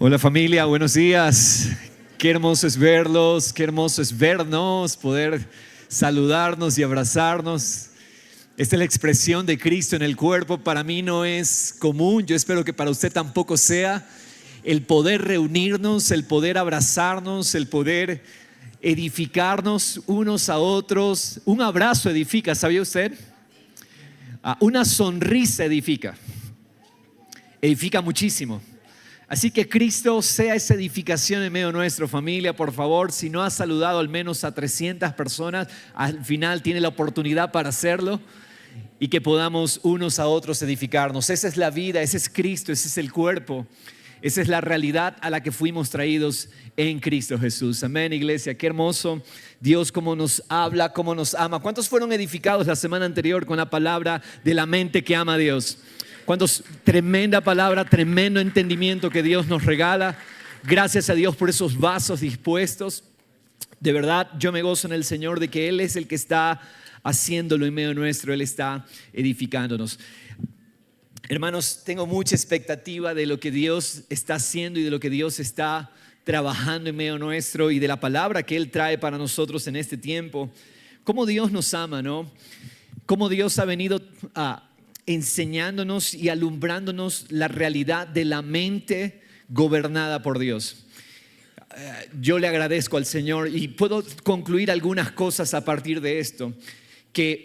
Hola familia, buenos días. Qué hermoso es verlos, qué hermoso es vernos, poder saludarnos y abrazarnos. Esta es la expresión de Cristo en el cuerpo. Para mí no es común, yo espero que para usted tampoco sea. El poder reunirnos, el poder abrazarnos, el poder edificarnos unos a otros. Un abrazo edifica, ¿sabía usted? Una sonrisa edifica muchísimo. Así que Cristo sea esa edificación en medio nuestro, familia. Por favor, si no ha saludado al menos a 300 personas, al final tiene la oportunidad para hacerlo y que podamos unos a otros edificarnos. Esa es la vida, ese es Cristo, ese es el cuerpo. Esa es la realidad a la que fuimos traídos en Cristo Jesús. Amén, iglesia. Qué hermoso Dios, cómo nos habla, cómo nos ama. ¿Cuántos fueron edificados la semana anterior con la palabra de la mente que ama a Dios? ¿Cuántos? Tremenda palabra, tremendo entendimiento que Dios nos regala. Gracias a Dios por esos vasos dispuestos. De verdad, yo me gozo en el Señor de que Él es el que está haciéndolo en medio nuestro. Él está edificándonos. Hermanos, tengo mucha expectativa de lo que Dios está haciendo y de lo que Dios está trabajando en medio nuestro y de la palabra que Él trae para nosotros en este tiempo. Cómo Dios nos ama, ¿no? Cómo Dios ha venido enseñándonos y alumbrándonos la realidad de la mente gobernada por Dios. Yo le agradezco al Señor y puedo concluir algunas cosas a partir de esto. Que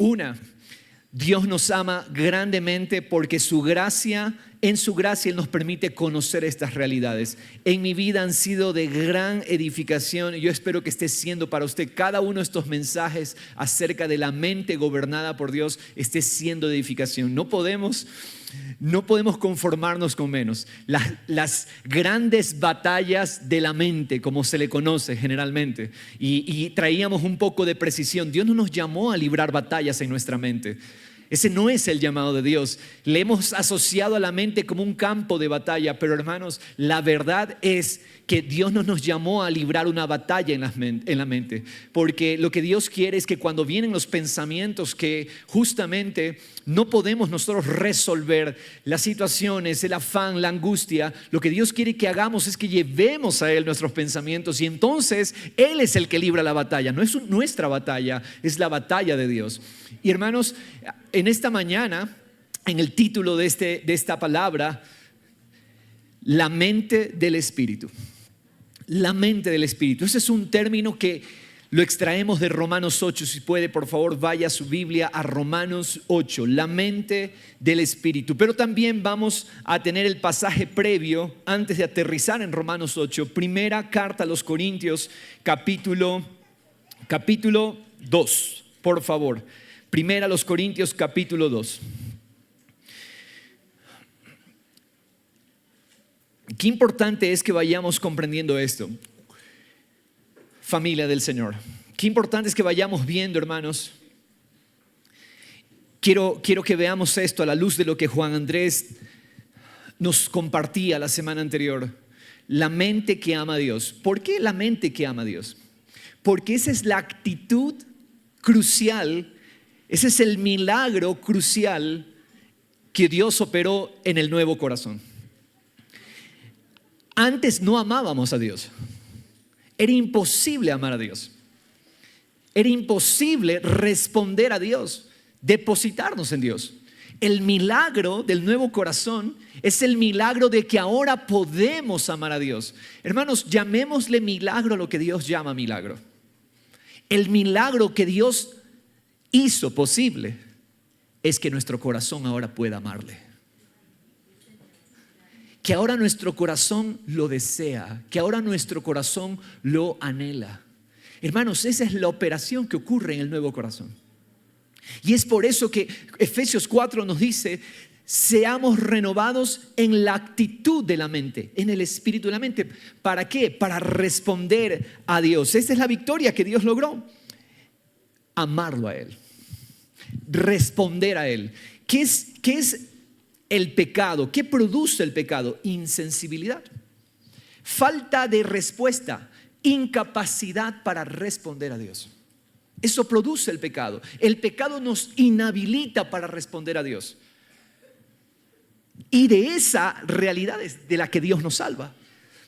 Dios nos ama grandemente porque en su gracia Él nos permite conocer estas realidades. En mi vida han sido de gran edificación y yo espero que esté siendo para usted cada uno de estos mensajes acerca de la mente gobernada por Dios esté siendo de edificación. No podemos conformarnos con menos. Las grandes batallas de la mente, como se le conoce generalmente, y traíamos un poco de precisión. Dios no nos llamó a librar batallas en nuestra mente. Ese no es el llamado de Dios. Le hemos asociado a la mente como un campo de batalla, pero hermanos, la verdad es que Dios no nos llamó a librar una batalla en la mente, porque lo que Dios quiere es que cuando vienen los pensamientos que justamente no podemos nosotros resolver, las situaciones, el afán, la angustia, lo que Dios quiere que hagamos es que llevemos a Él nuestros pensamientos y entonces Él es el que libra la batalla. No es nuestra batalla, es la batalla de Dios. Y hermanos, en esta mañana, en el título de esta palabra, la mente del Espíritu. La mente del Espíritu. Ese es un término que lo extraemos de Romanos 8. Si puede, por favor, vaya a su Biblia a Romanos 8. La mente del Espíritu. Pero también vamos a tener el pasaje previo antes de aterrizar en Romanos 8. Primera carta a los Corintios, capítulo 2. Por favor. Primera a los Corintios, capítulo 2. Qué importante es que vayamos comprendiendo esto, familia del Señor. Qué importante es que vayamos viendo, hermanos. Quiero que veamos esto a la luz de lo que Juan Andrés nos compartía la semana anterior. La mente que ama a Dios. ¿Por qué la mente que ama a Dios? Porque esa es la actitud crucial. Ese es el milagro crucial que Dios operó en el nuevo corazón. Antes no amábamos a Dios. Era imposible amar a Dios. Era imposible responder a Dios, depositarnos en Dios. El milagro del nuevo corazón es el milagro de que ahora podemos amar a Dios. Hermanos, llamémosle milagro a lo que Dios llama milagro. El milagro que Dios hizo posible es que nuestro corazón ahora pueda amarle. Que ahora nuestro corazón lo desea, que ahora nuestro corazón lo anhela. Hermanos, esa es la operación que ocurre en el nuevo corazón. Y es por eso que Efesios 4 nos dice, seamos renovados en la actitud de la mente, en el espíritu de la mente. ¿Para qué? Para responder a Dios. Esa es la victoria que Dios logró. Amarlo a Él. Responder a Él. ¿Qué es el pecado? ¿Qué produce el pecado? Insensibilidad, falta de respuesta, incapacidad para responder a Dios. Eso produce el pecado. El pecado nos inhabilita para responder a Dios. Y de esa realidad es de la que Dios nos salva.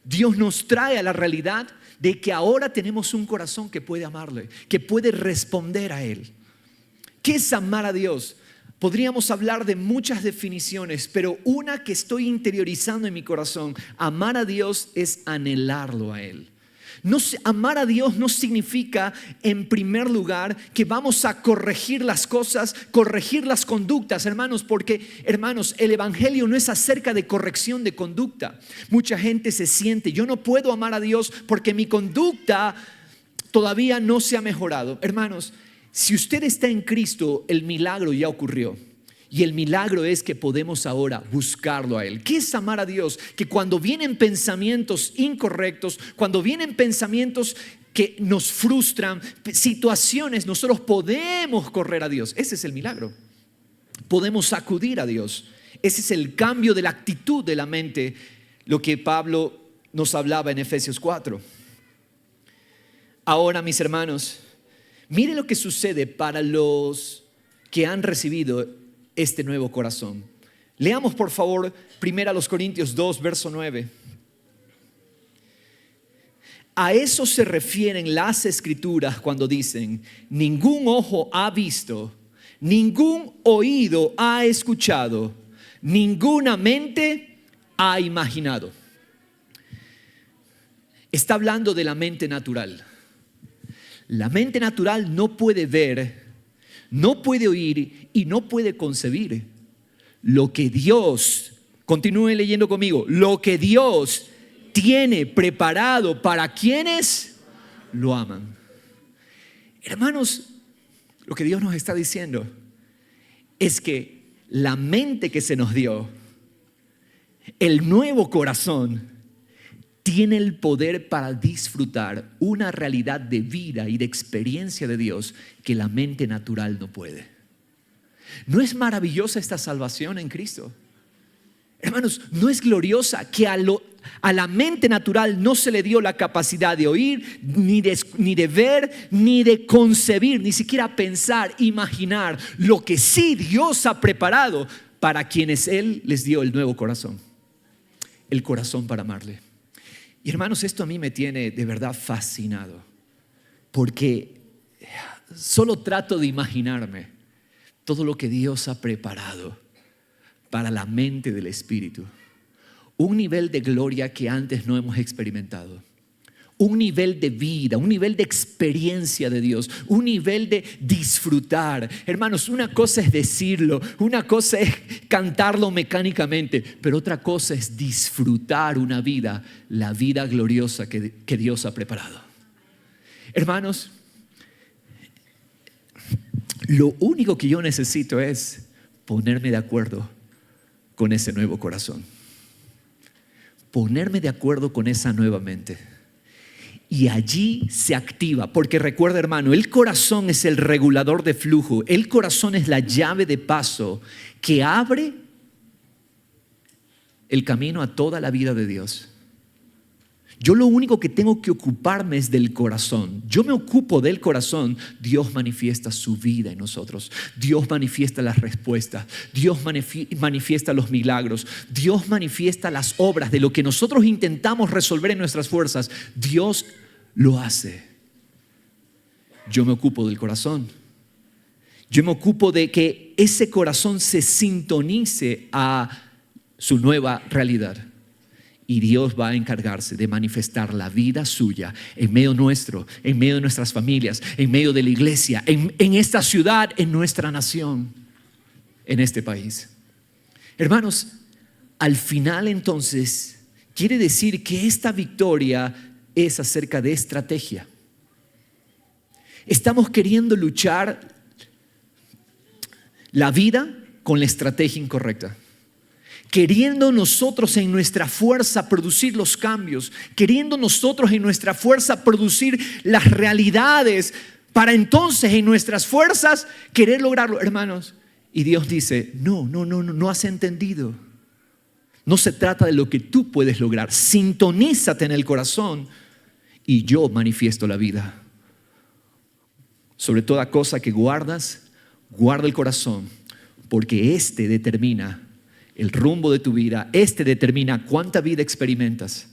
Dios nos trae a la realidad de que ahora tenemos un corazón que puede amarle, que puede responder a Él. ¿Qué es amar a Dios? Podríamos hablar de muchas definiciones, pero una que estoy interiorizando en mi corazón: amar a Dios es anhelarlo a Él. Amar a Dios no significa, en primer lugar, que vamos a corregir las cosas, corregir las conductas, hermanos, porque, hermanos, el evangelio no es acerca de corrección de conducta. Mucha gente se siente: yo no puedo amar a Dios porque mi conducta todavía no se ha mejorado. Hermanos, si usted está en Cristo, el milagro ya ocurrió. Y el milagro es que podemos ahora buscarlo a Él. ¿Qué es amar a Dios? Que cuando vienen pensamientos incorrectos, cuando vienen pensamientos que nos frustran, situaciones, nosotros podemos correr a Dios. Ese es el milagro. Podemos acudir a Dios. Ese es el cambio de la actitud de la mente, lo que Pablo nos hablaba en Efesios 4. Ahora, mis hermanos, miren lo que sucede para los que han recibido este nuevo corazón. Leamos por favor 1 Corintios 2, verso 9. A eso se refieren las escrituras cuando dicen: ningún ojo ha visto, ningún oído ha escuchado, ninguna mente ha imaginado. Está hablando de la mente natural. La mente natural no puede ver, no puede oír y no puede concebir lo que Dios, continúen leyendo conmigo, lo que Dios tiene preparado para quienes lo aman. Hermanos, lo que Dios nos está diciendo es que la mente que se nos dio, el nuevo corazón, tiene el poder para disfrutar una realidad de vida y de experiencia de Dios que la mente natural no puede. ¿No es maravillosa esta salvación en Cristo? Hermanos, ¿no es gloriosa que a la mente natural no se le dio la capacidad de oír, ni de ver, ni de concebir, ni siquiera pensar, imaginar lo que sí Dios ha preparado para quienes Él les dio el nuevo corazón? El corazón para amarle. Y hermanos, esto a mí me tiene de verdad fascinado, porque solo trato de imaginarme todo lo que Dios ha preparado para la mente del Espíritu. Un nivel de gloria que antes no hemos experimentado. Un nivel de vida, un nivel de experiencia de Dios, un nivel de disfrutar. Hermanos, una cosa es decirlo, una cosa es cantarlo mecánicamente, pero otra cosa es disfrutar una vida, la vida gloriosa que Dios ha preparado. Hermanos, lo único que yo necesito es ponerme de acuerdo con ese nuevo corazón. Ponerme de acuerdo con esa nueva mente. Y allí se activa, porque recuerda, hermano, el corazón es el regulador de flujo. El corazón es la llave de paso que abre el camino a toda la vida de Dios. Yo lo único que tengo que ocuparme es del corazón. Yo me ocupo del corazón. Dios manifiesta su vida en nosotros. Dios manifiesta las respuestas. Dios manifiesta los milagros. Dios manifiesta las obras de lo que nosotros intentamos resolver en nuestras fuerzas. Dios lo hace. Yo me ocupo del corazón. Yo me ocupo de que ese corazón se sintonice a su nueva realidad. Y Dios va a encargarse de manifestar la vida suya en medio nuestro, en medio de nuestras familias, en medio de la iglesia, en esta ciudad, en nuestra nación, en este país. Hermanos, al final entonces quiere decir que esta victoria es acerca de estrategia. Estamos queriendo luchar la vida con la estrategia incorrecta. Queriendo nosotros en nuestra fuerza producir los cambios, queriendo nosotros en nuestra fuerza producir las realidades, para entonces en nuestras fuerzas querer lograrlo, hermanos. Y Dios dice: no has entendido. No se trata de lo que tú puedes lograr. Sintonízate en el corazón y yo manifiesto la vida. Sobre toda cosa que guardas, guarda el corazón, porque este determina el rumbo de tu vida. Este determina cuánta vida experimentas.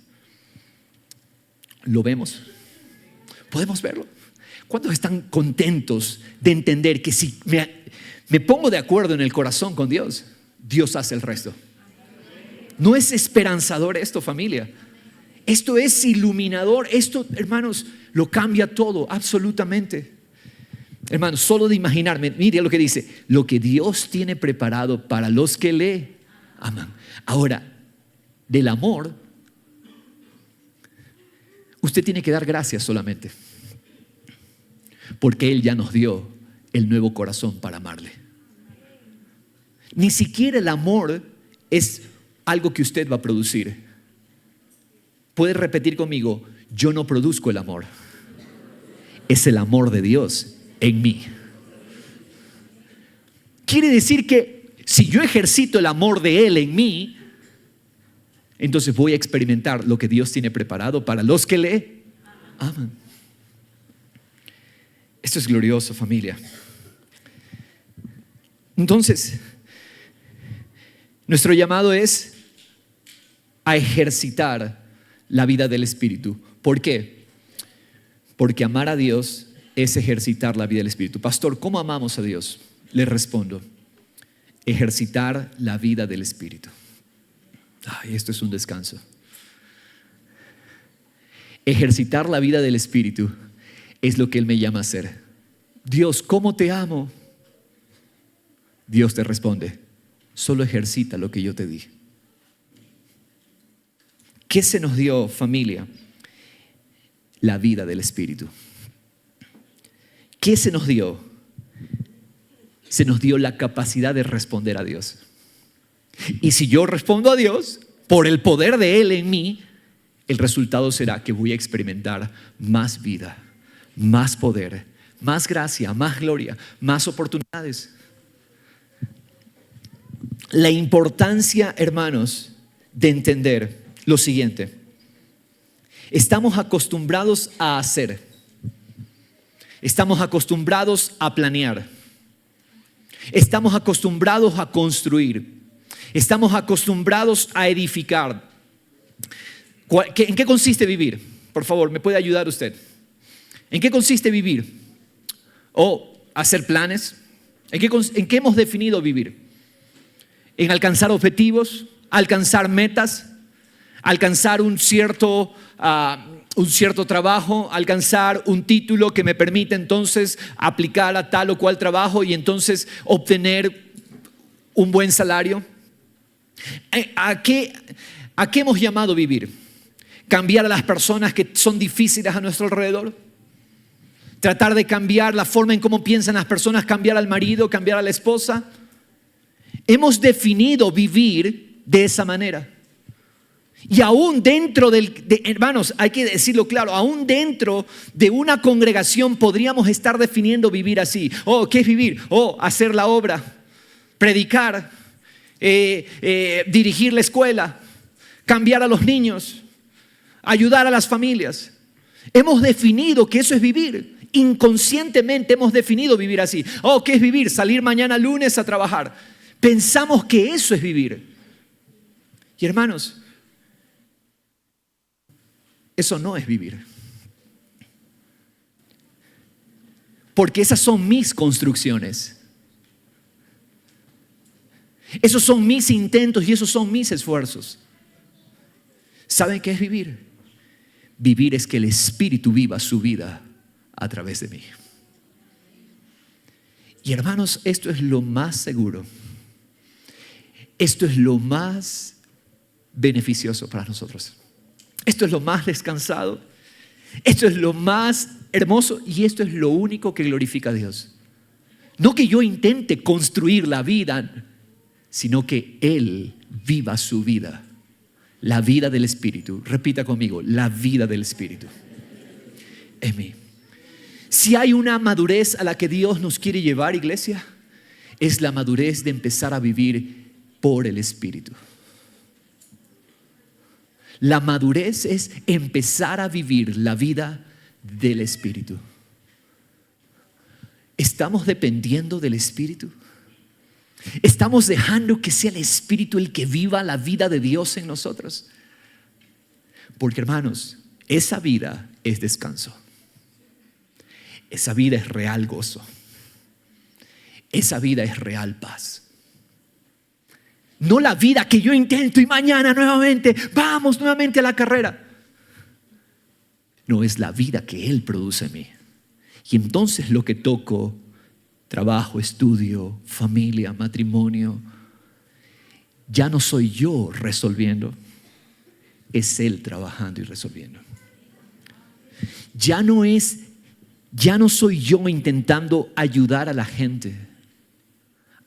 ¿Lo vemos? ¿Podemos verlo? ¿Cuántos están contentos de entender que si me pongo de acuerdo en el corazón con Dios, Dios hace el resto? ¿No es esperanzador esto, familia? Esto es iluminador. Esto, hermanos, lo cambia todo, absolutamente. Hermanos, solo de imaginarme, mire lo que dice: lo que Dios tiene preparado para los que le aman. Ahora, del amor, usted tiene que dar gracias solamente, porque Él ya nos dio el nuevo corazón para amarle. Ni siquiera el amor es algo que usted va a producir. Puede repetir conmigo: yo no produzco el amor, es el amor de Dios en mí. Quiere decir que si yo ejercito el amor de Él en mí, entonces voy a experimentar lo que Dios tiene preparado para los que le aman. Esto es glorioso, familia. Entonces, nuestro llamado es a ejercitar la vida del Espíritu. ¿Por qué? Porque amar a Dios es ejercitar la vida del Espíritu. Pastor, ¿cómo amamos a Dios? Le respondo: ejercitar la vida del Espíritu. Ay, esto es un descanso. Ejercitar la vida del Espíritu es lo que Él me llama a hacer. Dios, ¿cómo te amo? Dios te responde: solo ejercita lo que yo te di. ¿Qué se nos dio, familia? La vida del Espíritu. ¿Qué se nos dio? Se nos dio la capacidad de responder a Dios. Y si yo respondo a Dios, por el poder de Él en mí, el resultado será que voy a experimentar más vida, más poder, más gracia, más gloria, más oportunidades. La importancia, hermanos, de entender lo siguiente: estamos acostumbrados a hacer, estamos acostumbrados a planear, estamos acostumbrados a construir, estamos acostumbrados a edificar. ¿En qué consiste vivir? Por favor, ¿me puede ayudar usted? ¿En qué consiste vivir? ¿O hacer planes? ¿En qué hemos definido vivir? ¿En alcanzar objetivos? ¿Alcanzar metas? ¿Alcanzar un cierto trabajo? ¿Alcanzar un título que me permite entonces aplicar a tal o cual trabajo y entonces obtener un buen salario? ¿A qué hemos llamado vivir? ¿Cambiar a las personas que son difíciles a nuestro alrededor? ¿Tratar de cambiar la forma en cómo piensan las personas? ¿Cambiar al marido? ¿Cambiar a la esposa? Hemos definido vivir de esa manera. Y aún dentro hermanos, hay que decirlo claro, aún dentro de una congregación podríamos estar definiendo vivir así. ¿Qué es vivir? Hacer la obra, predicar, dirigir la escuela, cambiar a los niños, ayudar a las familias. Hemos definido que eso es vivir. Inconscientemente hemos definido vivir así. ¿Qué es vivir? Salir mañana lunes a trabajar. Pensamos que eso es vivir. Y hermanos, eso no es vivir. Porque esas son mis construcciones. Esos son mis intentos y esos son mis esfuerzos. ¿Saben qué es vivir? Vivir es que el Espíritu viva su vida a través de mí. Y hermanos, esto es lo más seguro. Esto es lo más beneficioso para nosotros. Esto es lo más descansado. Esto es lo más hermoso y esto es lo único que glorifica a Dios. No que yo intente construir la vida, sino que Él viva su vida. La vida del Espíritu. Repita conmigo: la vida del Espíritu en mí. Si hay una madurez a la que Dios nos quiere llevar, iglesia, es la madurez de empezar a vivir por el Espíritu. La madurez es empezar a vivir la vida del Espíritu. ¿Estamos dependiendo del Espíritu? ¿Estamos dejando que sea el Espíritu el que viva la vida de Dios en nosotros? Porque hermanos, esa vida es descanso. Esa vida es real gozo. Esa vida es real paz. No la vida que yo intento y mañana nuevamente, vamos nuevamente a la carrera. No, es la vida que Él produce en mí. Y entonces lo que toco, trabajo, estudio, familia, matrimonio, ya no soy yo resolviendo, es Él trabajando y resolviendo. Ya no soy yo intentando ayudar a la gente.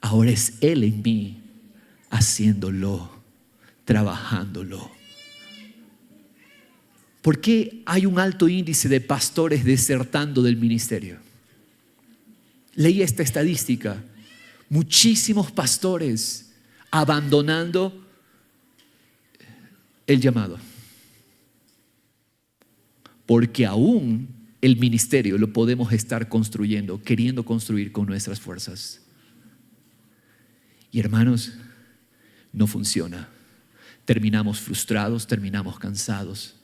Ahora es Él en mí, haciéndolo, trabajándolo. ¿Por qué hay un alto índice de pastores desertando del ministerio? Leí esta estadística. Muchísimos pastores abandonando el llamado. Porque aún el ministerio lo podemos estar construyendo, queriendo construir con nuestras fuerzas. Y hermanos, no funciona. Terminamos frustrados, terminamos cansados,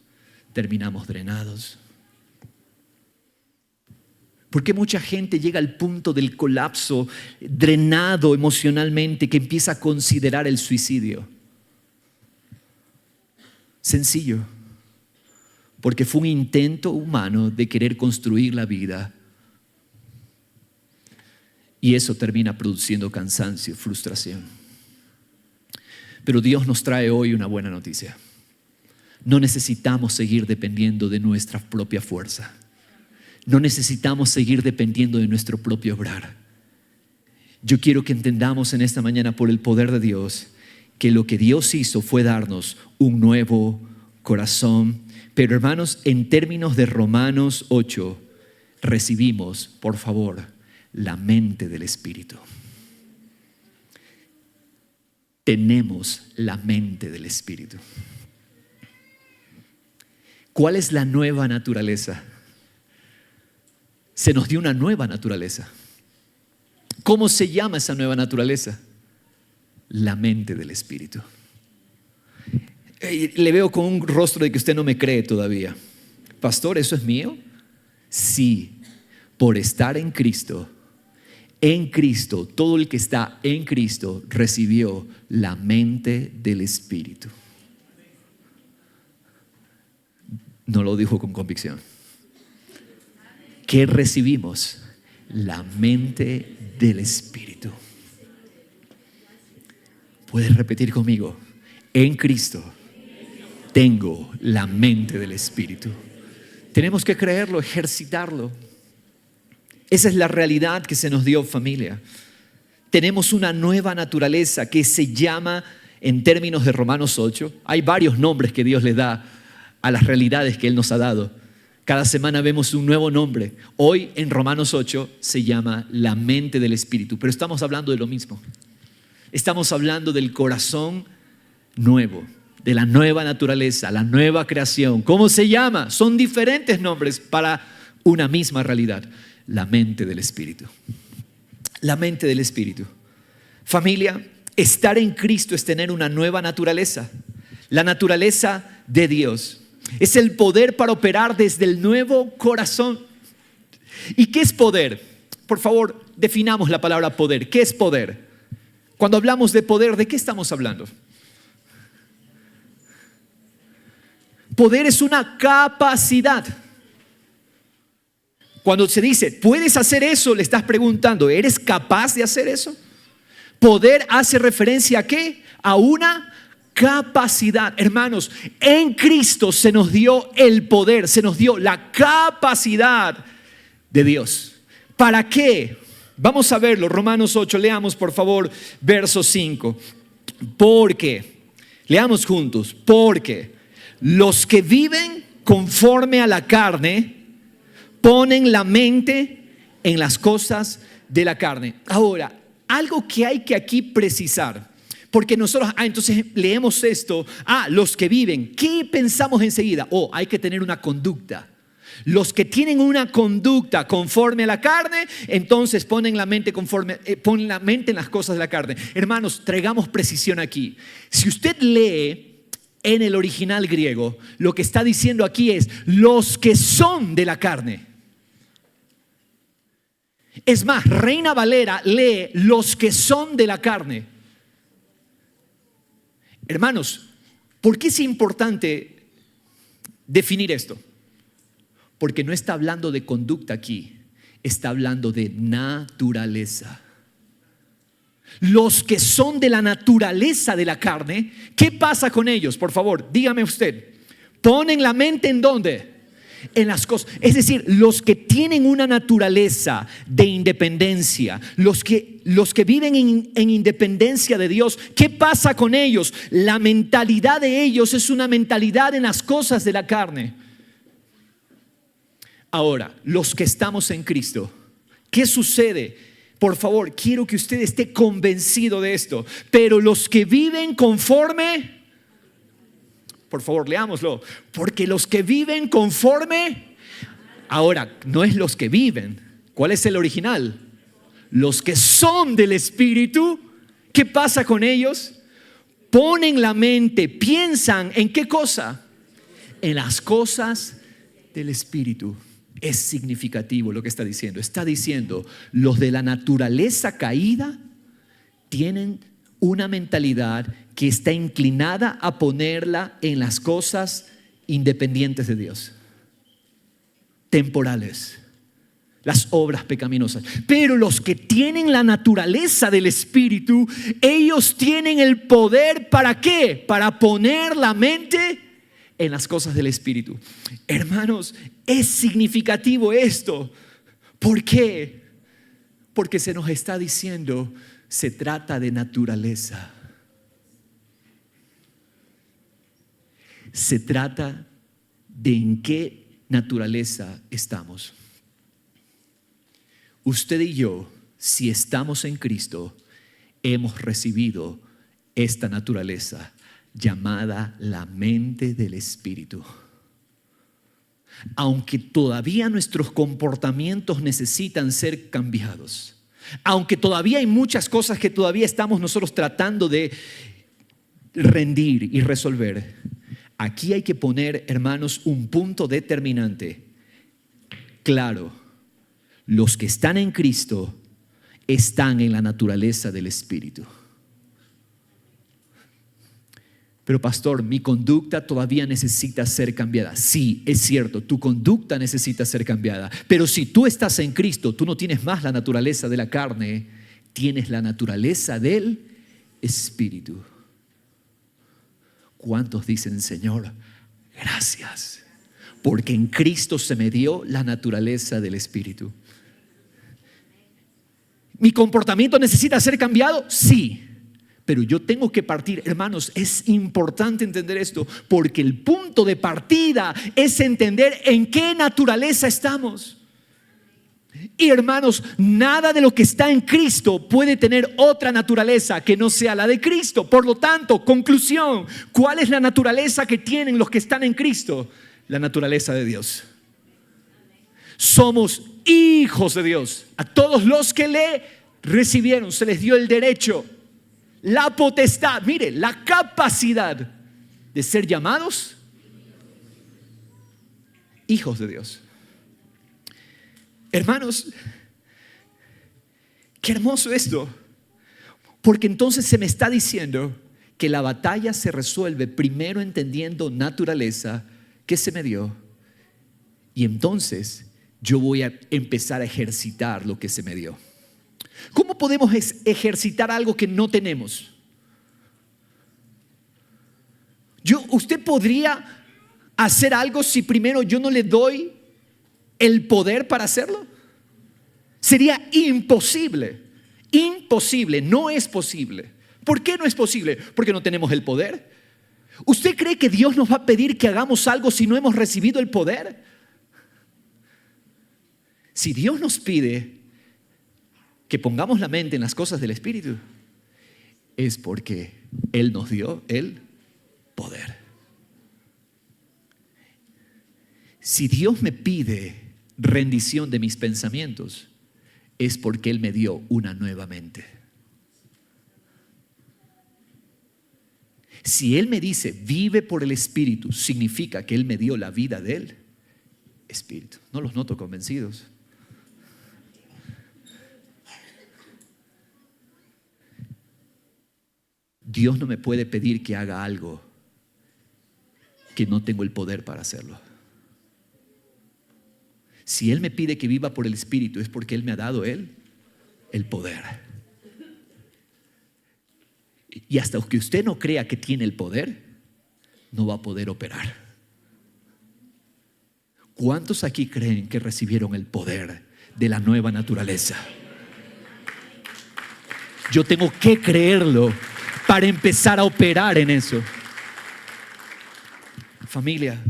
terminamos drenados. ¿Por qué mucha gente llega al punto del colapso, drenado emocionalmente, que empieza a considerar el suicidio? Sencillo, porque fue un intento humano de querer construir la vida. Y eso termina produciendo cansancio, frustración. Pero Dios nos trae hoy una buena noticia. No necesitamos seguir dependiendo de nuestra propia fuerza. No necesitamos seguir dependiendo de nuestro propio obrar. Yo quiero que entendamos en esta mañana, por el poder de Dios, que lo que Dios hizo fue darnos un nuevo corazón. Pero hermanos, en términos de Romanos 8, recibimos, por favor, la mente del Espíritu. Tenemos la mente del Espíritu. ¿Cuál es la nueva naturaleza? Se nos dio una nueva naturaleza. ¿Cómo se llama esa nueva naturaleza? La mente del Espíritu. Le veo con un rostro de que usted no me cree todavía. Pastor, ¿eso es mío? Sí, por estar en Cristo, todo el que está en Cristo recibió la mente del Espíritu. No lo dijo con convicción. ¿Qué recibimos? La mente del Espíritu. ¿Puedes repetir conmigo? En Cristo tengo la mente del Espíritu. Tenemos que creerlo, ejercitarlo. Esa es la realidad que se nos dio, familia. Tenemos una nueva naturaleza que se llama, en términos de Romanos 8, hay varios nombres que Dios le da a las realidades que Él nos ha dado. Cada semana vemos un nuevo nombre. Hoy en Romanos 8 se llama la mente del Espíritu, pero estamos hablando de lo mismo. Estamos hablando del corazón nuevo, de la nueva naturaleza, la nueva creación. ¿Cómo se llama? Son diferentes nombres para una misma realidad. La mente del Espíritu. La mente del Espíritu. Familia, estar en Cristo es tener una nueva naturaleza. La naturaleza de Dios. Es el poder para operar desde el nuevo corazón. ¿Y qué es poder? Por favor, definamos la palabra poder. ¿Qué es poder? Cuando hablamos de poder, ¿de qué estamos hablando? Poder es una capacidad. Cuando se dice, ¿puedes hacer eso? Le estás preguntando, ¿eres capaz de hacer eso? Poder hace referencia ¿a qué? A una capacidad. Hermanos, en Cristo se nos dio el poder, se nos dio la capacidad de Dios. ¿Para qué? Vamos a verlo, Romanos 8, leamos por favor verso 5. Porque, leamos juntos, porque los que viven conforme a la carne ponen la mente en las cosas de la carne. Ahora, algo que hay que aquí precisar, porque nosotros, entonces leemos esto, los que viven, ¿qué pensamos enseguida? Hay que tener una conducta. Los que tienen una conducta conforme a la carne, entonces ponen la mente en las cosas de la carne. Hermanos, traigamos precisión aquí. Si usted lee En el original griego, lo que está diciendo aquí es los que son de la carne. Es más, Reina Valera lee los que son de la carne. Hermanos, ¿por qué es importante definir esto? Porque no está hablando de conducta aquí, está hablando de naturaleza. Los que son de la naturaleza de la carne, ¿qué pasa con ellos? Por favor, dígame usted. ¿Ponen la mente en dónde? En las cosas. Es decir, los que tienen una naturaleza de independencia, los que viven en independencia de Dios, ¿qué pasa con ellos? La mentalidad de ellos es una mentalidad en las cosas de la carne. Ahora, los que estamos en Cristo, ¿qué sucede? Por favor, quiero que usted esté convencido de esto. Pero los que viven conforme, por favor, leámoslo. Porque los que viven conforme, ahora, no es los que viven. ¿Cuál es el original? Los que son del Espíritu, ¿qué pasa con ellos? Ponen la mente, piensan ¿en qué cosa? En las cosas del Espíritu. Es significativo lo que está diciendo. Está diciendo, los de la naturaleza caída tienen una mentalidad que está inclinada a ponerla en las cosas independientes de Dios, temporales, las obras pecaminosas. Pero los que tienen la naturaleza del Espíritu, ellos tienen el poder, ¿para qué? Para poner la mente en las cosas del Espíritu. Hermanos, es significativo esto. ¿Por qué? Porque se nos está diciendo, se trata de naturaleza. Se trata de en qué naturaleza estamos. Usted y yo, si estamos en Cristo, hemos recibido esta naturaleza llamada la mente del Espíritu. Aunque todavía nuestros comportamientos necesitan ser cambiados, aunque todavía hay muchas cosas que todavía estamos nosotros tratando de rendir y resolver, aquí hay que poner, hermanos, un punto determinante. Claro, los que están en Cristo están en la naturaleza del Espíritu. Pero pastor, mi conducta todavía necesita ser cambiada. Sí, es cierto, tu conducta necesita ser cambiada. Pero si tú estás en Cristo, tú no tienes más la naturaleza de la carne, tienes la naturaleza del Espíritu. ¿Cuántos dicen, Señor, gracias? Porque en Cristo se me dio la naturaleza del Espíritu. ¿Mi comportamiento necesita ser cambiado? Sí. Pero yo tengo que partir, hermanos, es importante entender esto, porque el punto de partida es entender en qué naturaleza estamos. Y hermanos, nada de lo que está en Cristo puede tener otra naturaleza que no sea la de Cristo. Por lo tanto, conclusión, ¿cuál es la naturaleza que tienen los que están en Cristo? La naturaleza de Dios. Somos hijos de Dios. A todos los que le recibieron se les dio el derecho, la potestad, mire, la capacidad de ser llamados hijos de Dios. Hermanos, qué hermoso esto, porque entonces se me está diciendo que la batalla se resuelve primero entendiendo naturaleza que se me dio, y entonces yo voy a empezar a ejercitar lo que se me dio. ¿Cómo podemos ejercitar algo que no tenemos? Usted podría hacer algo si primero yo no le doy el poder para hacerlo. Sería imposible. Imposible, no es posible. ¿Por qué no es posible? Porque no tenemos el poder. ¿Usted cree que Dios nos va a pedir que hagamos algo si no hemos recibido el poder? Si Dios nos pide que pongamos la mente en las cosas del Espíritu, es porque Él nos dio el poder. Si Dios me pide rendición de mis pensamientos, es porque Él me dio una nueva mente. Si Él me dice, vive por el Espíritu, significa que Él me dio la vida del Espíritu. No los noto convencidos. Dios no me puede pedir que haga algo que no tengo el poder para hacerlo. Si Él me pide que viva por el Espíritu, es porque Él me ha dado el poder. Y hasta que usted no crea que tiene el poder, no va a poder operar. ¿Cuántos aquí creen que recibieron el poder de la nueva naturaleza? Yo tengo que creerlo para empezar a operar en eso. Familia,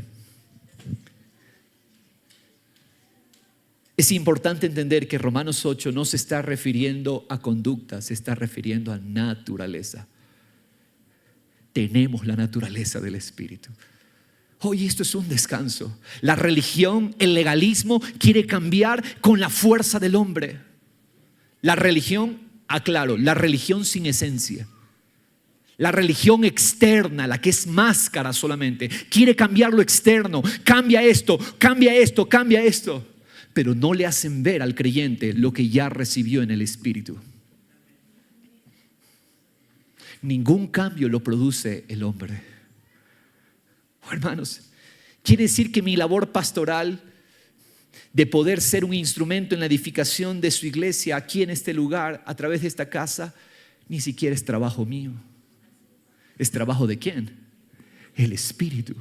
es importante entender que Romanos 8 no se está refiriendo a conducta, se está refiriendo a naturaleza. Tenemos la naturaleza del Espíritu. Oye, esto es un descanso. La religión, el legalismo quiere cambiar con la fuerza del hombre. La religión, aclaro, la religión sin esencia. La religión externa, la que es máscara solamente, quiere cambiar lo externo. Cambia esto, cambia esto, cambia esto. Pero no le hacen ver al creyente lo que ya recibió en el Espíritu. Ningún cambio lo produce el hombre. Oh, hermanos, quiere decir que mi labor pastoral de poder ser un instrumento en la edificación de su iglesia aquí en este lugar, a través de esta casa, ni siquiera es trabajo mío. ¿Es trabajo de quién? El Espíritu.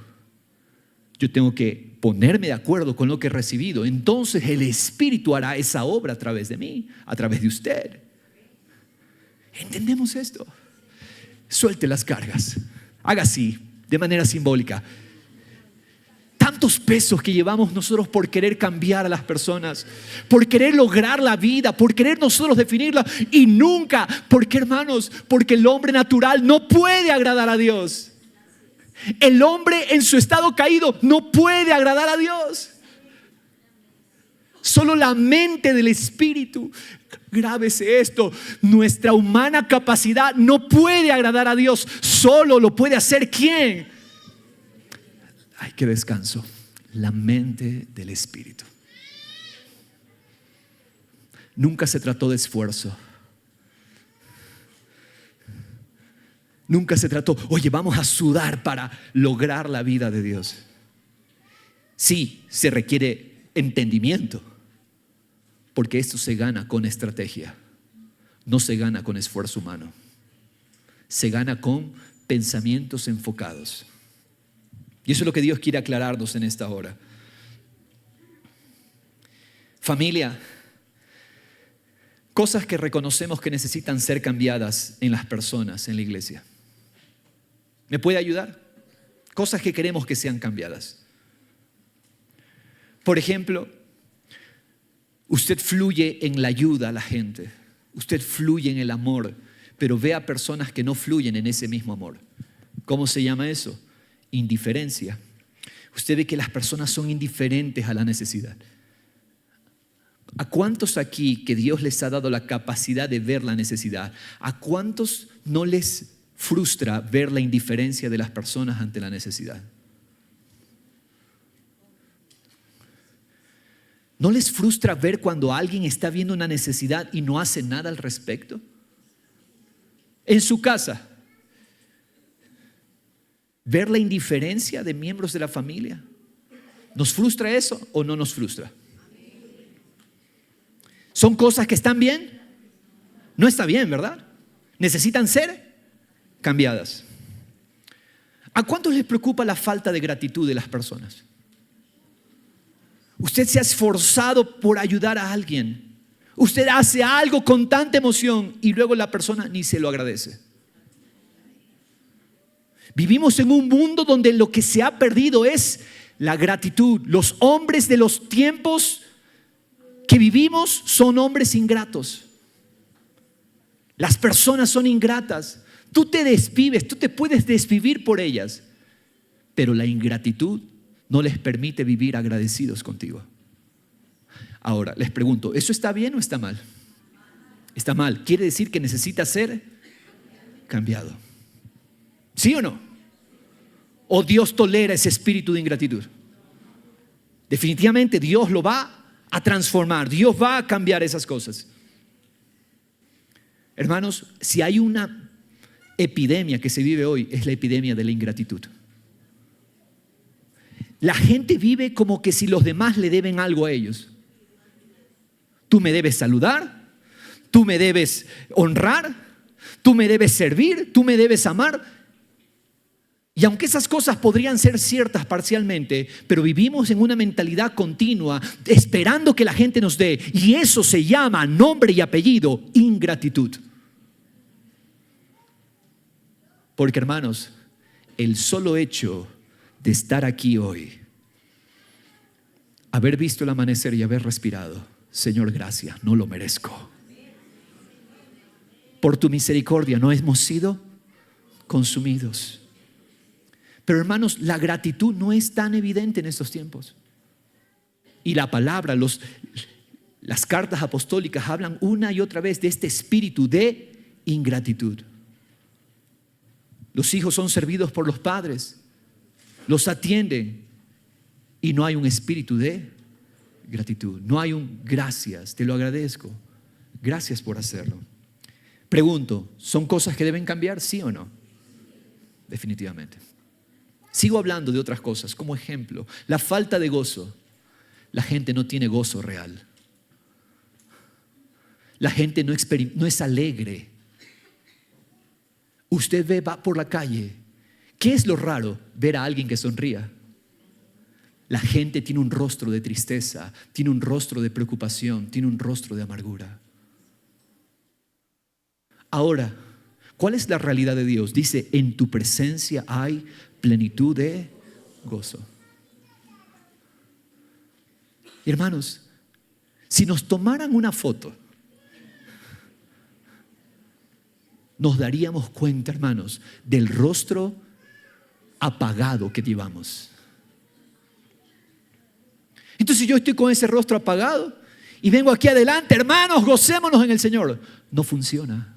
Yo tengo que ponerme de acuerdo con lo que he recibido. Entonces el Espíritu hará esa obra a través de mí, a través de usted. ¿Entendemos esto? Suelte las cargas. Haga así, de manera simbólica. Tantos pesos que llevamos nosotros por querer cambiar a las personas, por querer lograr la vida, por querer nosotros definirla, y nunca, porque hermanos, porque el hombre natural no puede agradar a Dios. El hombre en su estado caído no puede agradar a Dios. Solo la mente del Espíritu. Grábese esto: nuestra humana capacidad no puede agradar a Dios. Solo lo puede hacer ¿quién? Ay, qué descanso. La mente del Espíritu. Nunca se trató de esfuerzo. Nunca se trató, oye, vamos a sudar para lograr la vida de Dios. Sí, se requiere entendimiento, porque esto se gana con estrategia. No se gana con esfuerzo humano. Se gana con pensamientos enfocados. Y eso es lo que Dios quiere aclararnos en esta hora. Familia, cosas que reconocemos que necesitan ser cambiadas en las personas, en la iglesia. ¿Me puede ayudar? Cosas que queremos que sean cambiadas. Por ejemplo, usted fluye en la ayuda a la gente. Usted fluye en el amor, pero ve a personas que no fluyen en ese mismo amor. ¿Cómo se llama eso? Indiferencia. Usted ve que las personas son indiferentes a la necesidad. ¿A cuántos aquí que Dios les ha dado la capacidad de ver la necesidad? ¿A cuántos no les frustra ver la indiferencia de las personas ante la necesidad? ¿No les frustra ver cuando alguien está viendo una necesidad y no hace nada al respecto? En su casa, ver la indiferencia de miembros de la familia. ¿Nos frustra eso o no nos frustra? ¿Son cosas que están bien? No está bien, ¿verdad? Necesitan ser cambiadas. ¿A cuántos les preocupa la falta de gratitud de las personas? Usted se ha esforzado por ayudar a alguien. Usted hace algo con tanta emoción y luego la persona ni se lo agradece. Vivimos en un mundo donde lo que se ha perdido es la gratitud. Los hombres de los tiempos que vivimos son hombres ingratos. Las personas son ingratas. Tú te desvives, tú te puedes desvivir por ellas, pero la ingratitud no les permite vivir agradecidos contigo. Ahora, les pregunto, ¿eso está bien o está mal? Está mal. Quiere decir que necesita ser cambiado. ¿Sí o no? ¿O Dios tolera ese espíritu de ingratitud? Definitivamente Dios lo va a transformar. Dios va a cambiar esas cosas. Hermanos, si hay una epidemia que se vive hoy, es la epidemia de la ingratitud. La gente vive como que si los demás le deben algo a ellos. Tú me debes saludar, tú me debes honrar, tú me debes servir, tú me debes amar. Y aunque esas cosas podrían ser ciertas parcialmente, pero vivimos en una mentalidad continua esperando que la gente nos dé, y eso se llama nombre y apellido, ingratitud. Porque, hermanos, el solo hecho de estar aquí hoy, haber visto el amanecer y haber respirado, Señor, gracias, no lo merezco. Por tu misericordia no hemos sido consumidos. Pero, hermanos, la gratitud no es tan evidente en estos tiempos. Y la palabra, las cartas apostólicas hablan una y otra vez de este espíritu de ingratitud. Los hijos son servidos por los padres, los atienden y no hay un espíritu de gratitud. No hay un gracias, te lo agradezco, gracias por hacerlo. Pregunto, ¿son cosas que deben cambiar? ¿Sí o no? Definitivamente. Sigo hablando de otras cosas, como ejemplo, la falta de gozo. La gente no tiene gozo real. La gente no es alegre. Usted va por la calle. ¿Qué es lo raro? Ver a alguien que sonría. La gente tiene un rostro de tristeza, tiene un rostro de preocupación, tiene un rostro de amargura. Ahora, ¿cuál es la realidad de Dios? Dice, en tu presencia hay plenitud de gozo. Y hermanos, si nos tomaran una foto, nos daríamos cuenta, hermanos, del rostro apagado que llevamos. Entonces yo estoy con ese rostro apagado y vengo aquí adelante, hermanos, gocémonos en el Señor. No funciona.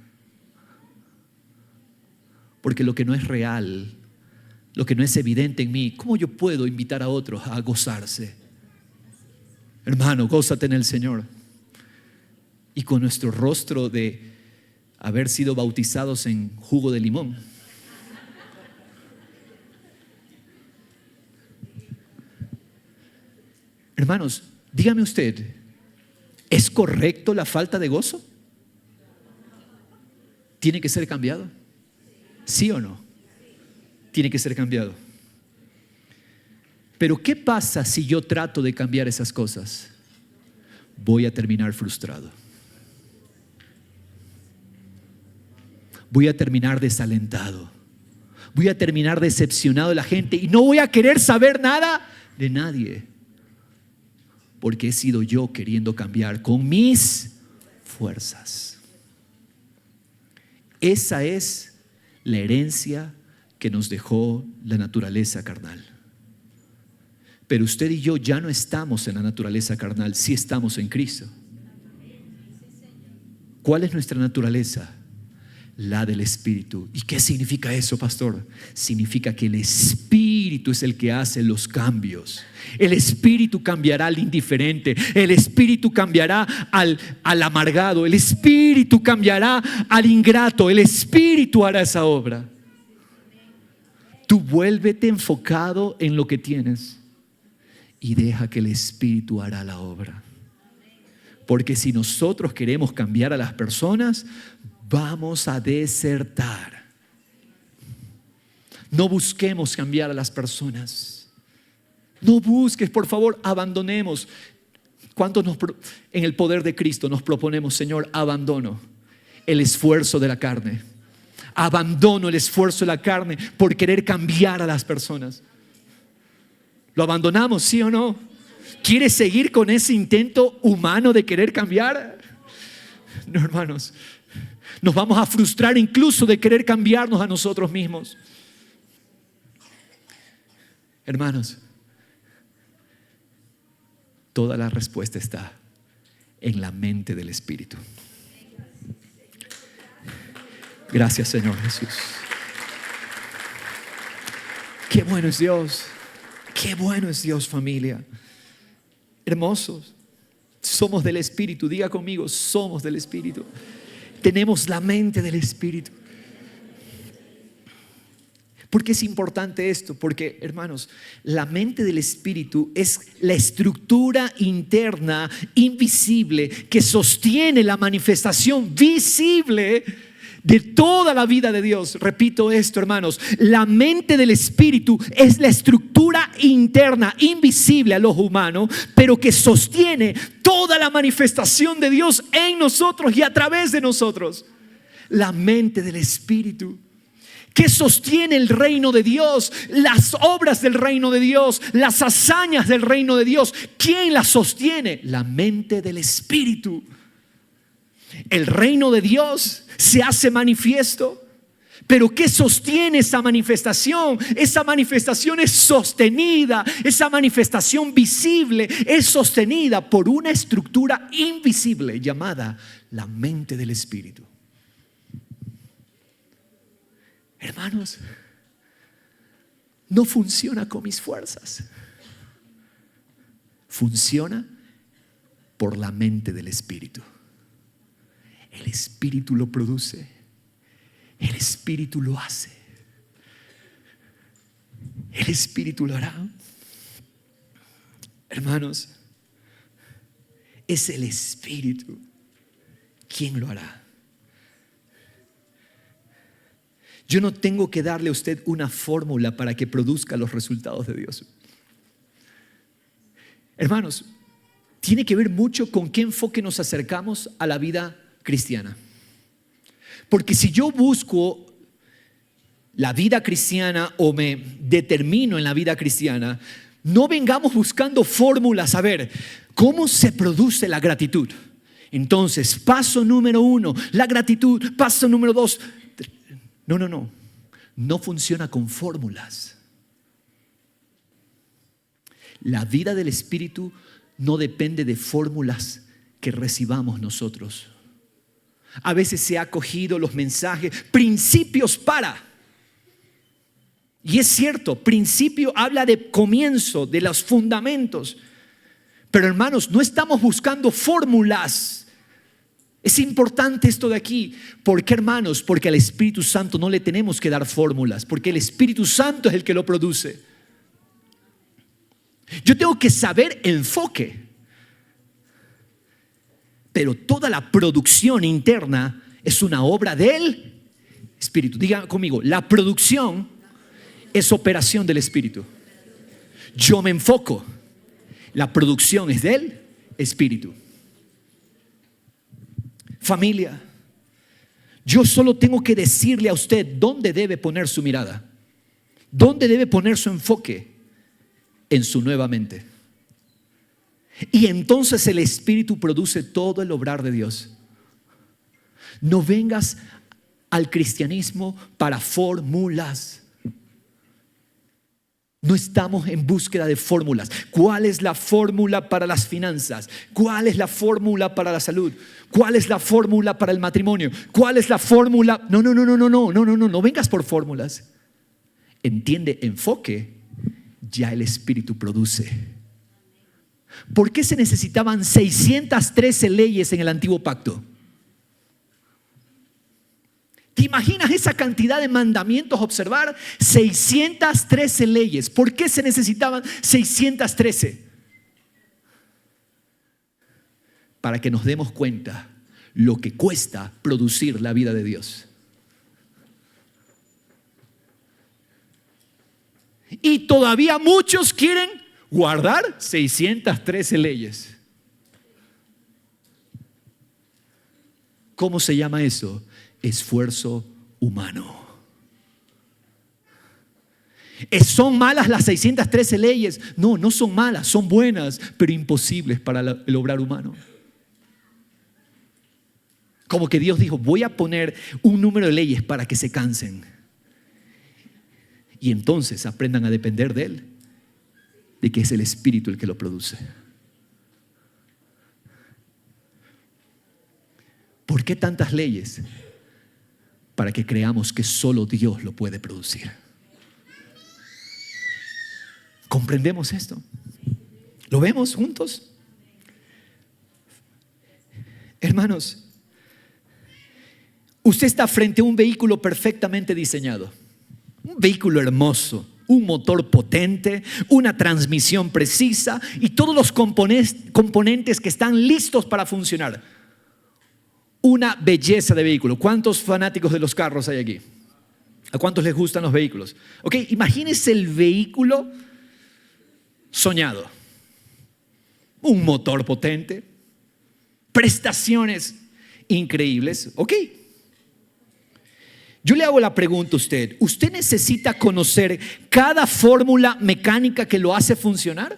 Porque lo que no es real, lo que no es evidente en mí, ¿cómo yo puedo invitar a otros a gozarse? Hermano, gózate en el Señor. Y con nuestro rostro de haber sido bautizados en jugo de limón. Hermanos, dígame usted, ¿es correcto la falta de gozo? ¿Tiene que ser cambiado? ¿Sí o no? Tiene que ser cambiado. Pero ¿qué pasa si yo trato de cambiar esas cosas? Voy a terminar frustrado. Voy a terminar desalentado. Voy a terminar decepcionado de la gente y no voy a querer saber nada de nadie. Porque he sido yo queriendo cambiar con mis fuerzas. Esa es la herencia que nos dejó la naturaleza carnal. Pero usted y yo ya no estamos en la naturaleza carnal, sí estamos en Cristo. ¿Cuál es nuestra naturaleza? La del Espíritu. ¿Y qué significa eso, pastor? Significa que el Espíritu es el que hace los cambios. El Espíritu cambiará al indiferente. El Espíritu cambiará al amargado. El Espíritu cambiará al ingrato. El Espíritu hará esa obra. Tú vuélvete enfocado en lo que tienes y deja que el Espíritu hará la obra. Porque si nosotros queremos cambiar a las personas, vamos a desertar. No busquemos cambiar a las personas. No busques, por favor, abandonemos. ¿Cuántos en el poder de Cristo nos proponemos, Señor, abandono el esfuerzo de la carne? Abandono el esfuerzo de la carne por querer cambiar a las personas. ¿Lo abandonamos, sí o no? ¿Quieres seguir con ese intento humano de querer cambiar? No, hermanos. Nos vamos a frustrar incluso de querer cambiarnos a nosotros mismos. Hermanos, toda la respuesta está en la mente del Espíritu. Gracias, Señor Jesús. Qué bueno es Dios. Qué bueno es Dios, familia. Hermosos. Somos del Espíritu. Diga conmigo, somos del Espíritu. Tenemos la mente del Espíritu. ¿Por qué es importante esto? Porque, hermanos, la mente del Espíritu es la estructura interna invisible que sostiene la manifestación visible de toda la vida de Dios. Repito esto, hermanos, la mente del Espíritu es la estructura interna invisible al ojo humano, pero que sostiene toda la manifestación de Dios en nosotros y a través de nosotros. La mente del Espíritu que sostiene el reino de Dios, las obras del reino de Dios, las hazañas del reino de Dios. ¿Quién las sostiene? La mente del Espíritu. El reino de Dios se hace manifiesto, pero ¿qué sostiene esa manifestación? Esa manifestación es sostenida, esa manifestación visible es sostenida por una estructura invisible llamada la mente del Espíritu. Hermanos, no funciona con mis fuerzas. Funciona por la mente del Espíritu. El Espíritu lo produce. El Espíritu lo hace. El Espíritu lo hará. Hermanos, es el Espíritu quien lo hará. Yo no tengo que darle a usted una fórmula para que produzca los resultados de Dios. Hermanos, tiene que ver mucho con qué enfoque nos acercamos a la vida cristiana. Porque si yo busco la vida cristiana o me determino en la vida cristiana, no vengamos buscando fórmulas. A ver, ¿cómo se produce la gratitud? Entonces, paso número 1, la gratitud. Paso número 2. No funciona con fórmulas. La vida del Espíritu no depende de fórmulas que recibamos nosotros. A veces se ha cogido los mensajes, principios para. Y es cierto, principio habla de comienzo, de los fundamentos. Pero hermanos, no estamos buscando fórmulas. Es importante esto de aquí. ¿Por qué, hermanos? Porque al Espíritu Santo no le tenemos que dar fórmulas, porque el Espíritu Santo es el que lo produce. Yo tengo que saber enfoque, pero toda la producción interna es una obra del Espíritu. Diga conmigo, la producción es operación del Espíritu. Yo me enfoco, la producción es del Espíritu. Familia, yo solo tengo que decirle a usted dónde debe poner su mirada, dónde debe poner su enfoque, en su nueva mente. Y entonces el Espíritu produce todo el obrar de Dios. No vengas al cristianismo para fórmulas. No estamos en búsqueda de fórmulas. ¿Cuál es la fórmula para las finanzas? ¿Cuál es la fórmula para la salud? ¿Cuál es la fórmula para el matrimonio? ¿Cuál es la fórmula? No vengas por fórmulas. Entiende, enfoque. Ya el Espíritu produce. ¿Por qué se necesitaban 613 leyes en el Antiguo Pacto? ¿Te imaginas esa cantidad de mandamientos a observar? 613 leyes. ¿Por qué se necesitaban 613? Para que nos demos cuenta lo que cuesta producir la vida de Dios. Y todavía muchos quieren guardar 613 leyes. ¿Cómo se llama eso? Esfuerzo humano. ¿Son malas las 613 leyes? No, no son malas, son buenas, pero imposibles para el obrar humano. Como que Dios dijo, voy a poner un número de leyes para que se cansen. Y entonces aprendan a depender de Él, de que es el Espíritu el que lo produce. ¿Por qué tantas leyes? Para que creamos que solo Dios lo puede producir. ¿Comprendemos esto? ¿Lo vemos juntos? Hermanos, usted está frente a un vehículo perfectamente diseñado, un vehículo hermoso, un motor potente, una transmisión precisa y todos los componentes que están listos para funcionar. Una belleza de vehículo. ¿Cuántos fanáticos de los carros hay aquí? ¿A cuántos les gustan los vehículos? Ok, imagínense el vehículo soñado. Un motor potente, prestaciones increíbles. Ok. Yo le hago la pregunta a usted. ¿Usted necesita conocer cada fórmula mecánica que lo hace funcionar?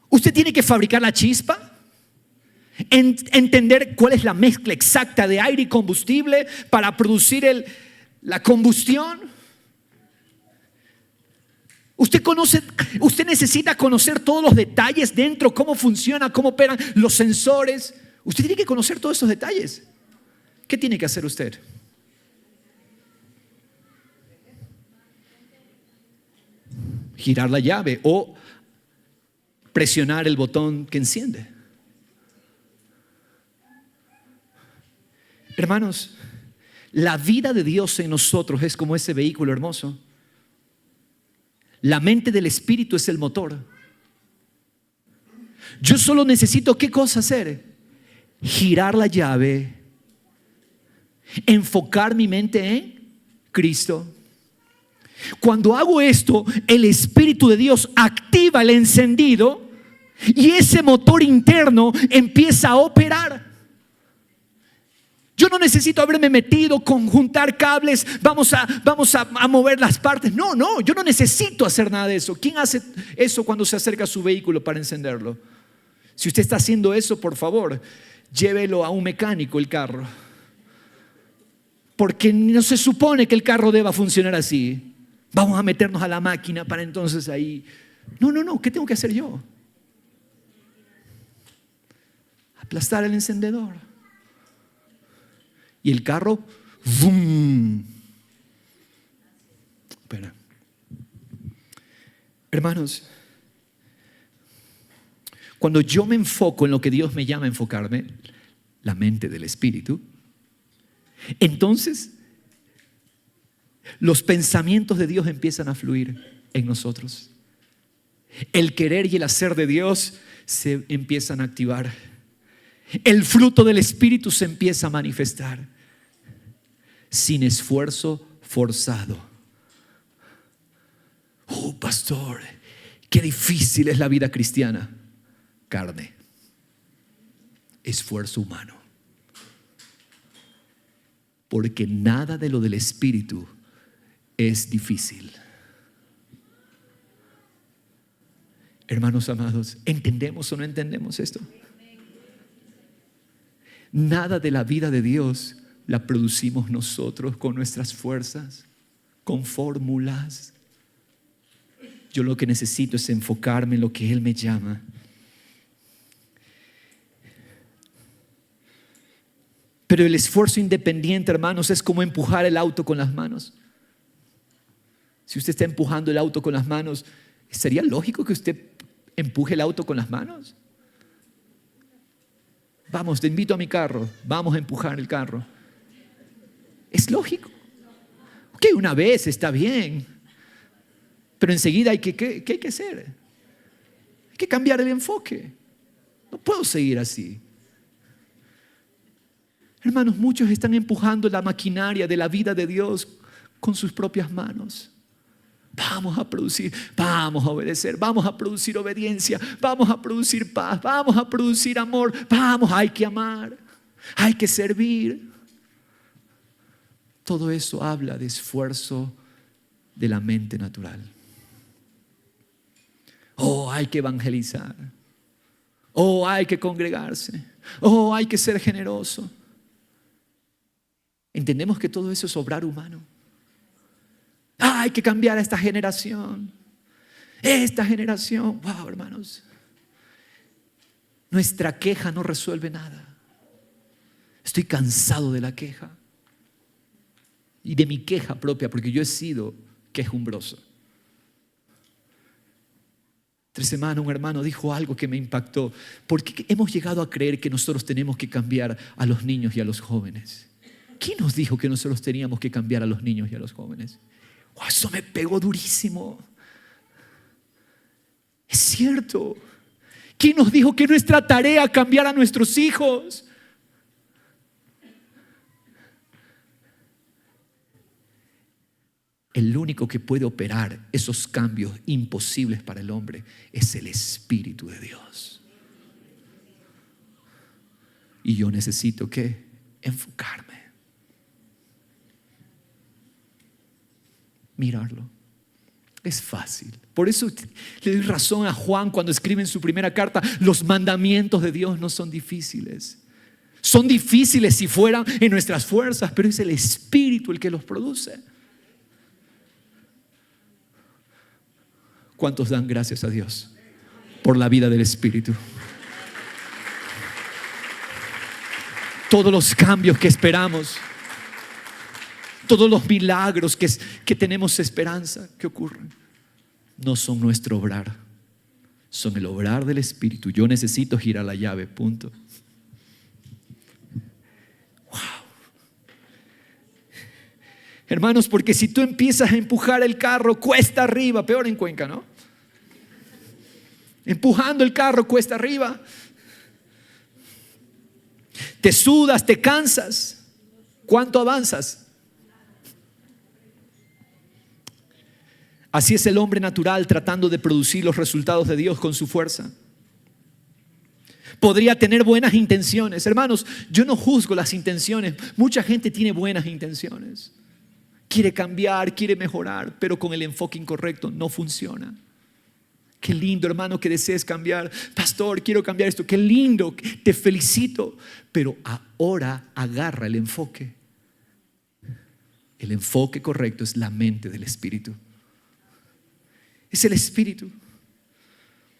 ¿Usted tiene que fabricar la chispa? ¿Entender cuál es la mezcla exacta de aire y combustible para producir la combustión? Usted necesita conocer todos los detalles dentro, cómo funciona, cómo operan los sensores. Usted tiene que conocer todos esos detalles. ¿Qué tiene que hacer usted? Girar la llave o presionar el botón que enciende. Hermanos, la vida de Dios en nosotros es como ese vehículo hermoso. La mente del Espíritu es el motor. Yo solo necesito, ¿qué cosa hacer? Girar la llave, enfocar mi mente en Cristo. Cuando hago esto, el Espíritu de Dios activa el encendido y ese motor interno empieza a operar. Yo no necesito haberme metido con juntar cables, vamos a mover las partes. No, yo no necesito hacer nada de eso. ¿Quién hace eso cuando se acerca a su vehículo para encenderlo? Si usted está haciendo eso, por favor, llévelo a un mecánico el carro. Porque no se supone que el carro deba funcionar así. Vamos a meternos a la máquina para entonces ahí. No, ¿qué tengo que hacer yo? Aplastar el encendedor. Y el carro, ¡vum! Espera. Hermanos, cuando yo me enfoco en lo que Dios me llama a enfocarme, la mente del Espíritu, entonces los pensamientos de Dios empiezan a fluir en nosotros. El querer y el hacer de Dios se empiezan a activar. El fruto del Espíritu se empieza a manifestar sin esfuerzo forzado. Oh, pastor, qué difícil es la vida cristiana. Carne, esfuerzo humano. Porque nada de lo del Espíritu es difícil. Hermanos amados, ¿entendemos o no entendemos esto? Nada de la vida de Dios la producimos nosotros con nuestras fuerzas, con fórmulas. Yo lo que necesito es enfocarme en lo que Él me llama. Pero el esfuerzo independiente, hermanos, es como empujar el auto con las manos. Si usted está empujando el auto con las manos, ¿sería lógico que usted empuje el auto con las manos? Vamos, te invito a mi carro, vamos a empujar el carro. ¿Es lógico? Ok, una vez está bien, pero enseguida ¿qué hay que hacer? Hay que cambiar el enfoque. No puedo seguir así. Hermanos, muchos están empujando la maquinaria de la vida de Dios con sus propias manos. Vamos a producir, vamos a obedecer, vamos a producir obediencia, vamos a producir paz, vamos a producir amor, hay que amar, hay que servir. Todo eso habla de esfuerzo de la mente natural. Hay que evangelizar. Hay que congregarse. Hay que ser generoso. Entendemos que todo eso es obrar humano. Hay que cambiar a esta generación. Esta generación, wow, hermanos. Nuestra queja no resuelve nada. Estoy cansado de la queja. Y de mi queja propia, porque yo he sido quejumbroso. Esta semana un hermano dijo algo que me impactó. ¿Por qué hemos llegado a creer que nosotros tenemos que cambiar a los niños y a los jóvenes? ¿Quién nos dijo que nosotros teníamos que cambiar a los niños y a los jóvenes? Oh, eso me pegó durísimo. Es cierto. ¿Quién nos dijo que nuestra tarea es cambiar a nuestros hijos? El único que puede operar esos cambios imposibles para el hombre es el Espíritu de Dios. Y yo necesito ¿qué? Enfocarme. Mirarlo. Es fácil. Por eso le doy razón a Juan cuando escribe en su primera carta: los mandamientos de Dios no son difíciles. Son difíciles si fueran en nuestras fuerzas, pero es el Espíritu el que los produce. ¿Cuántos dan gracias a Dios por la vida del Espíritu? Todos los cambios que esperamos, todos los milagros que tenemos esperanza que ocurren, no son nuestro obrar, son el obrar del Espíritu. Yo necesito girar la llave, punto. Wow. Hermanos, porque si tú empiezas a empujar el carro cuesta arriba, peor en Cuenca, ¿no? Empujando el carro cuesta arriba. Te sudas, te cansas. ¿Cuánto avanzas? Así es el hombre natural tratando de producir los resultados de Dios con su fuerza. Podría tener buenas intenciones. Hermanos, yo no juzgo las intenciones. Mucha gente tiene buenas intenciones. Quiere cambiar, quiere mejorar, pero con el enfoque incorrecto no funciona. Qué lindo, hermano, que desees cambiar. Pastor, quiero cambiar esto. Qué lindo, te felicito. Pero ahora agarra el enfoque. El enfoque correcto es la mente del Espíritu. Es el Espíritu.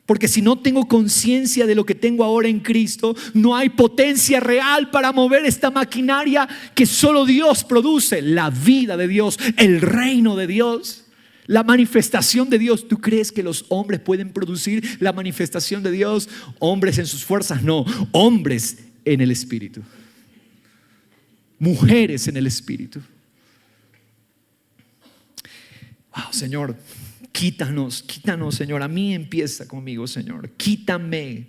Porque si no tengo conciencia de lo que tengo ahora en Cristo, no hay potencia real para mover esta maquinaria que solo Dios produce. La vida de Dios, el reino de Dios. La manifestación de Dios. ¿Tú crees que los hombres pueden producir la manifestación de Dios? Hombres en sus fuerzas, no. Hombres en el Espíritu. Mujeres en el Espíritu. Wow, Señor, quítanos, Señor. A mí empieza conmigo, Señor. Quítame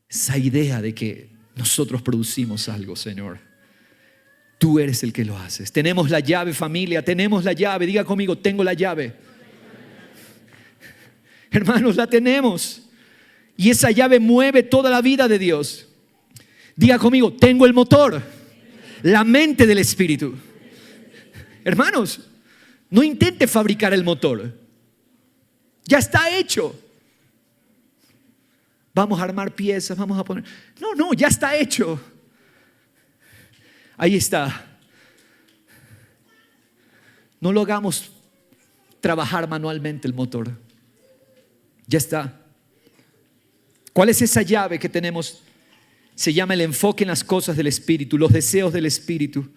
esa idea de que nosotros producimos algo, Señor. Tú eres el que lo haces. Tenemos la llave, familia, tenemos la llave. Diga conmigo, tengo la llave. Hermanos, la tenemos. Y esa llave mueve toda la vida de Dios. Diga conmigo, tengo el motor, la mente del Espíritu. Hermanos, no intente fabricar el motor. Ya está hecho. Vamos a armar piezas, vamos a poner. No, ya está hecho. Ahí está. No lo hagamos trabajar manualmente el motor. Ya está. ¿Cuál es esa llave que tenemos? Se llama el enfoque en las cosas del Espíritu, los deseos del Espíritu,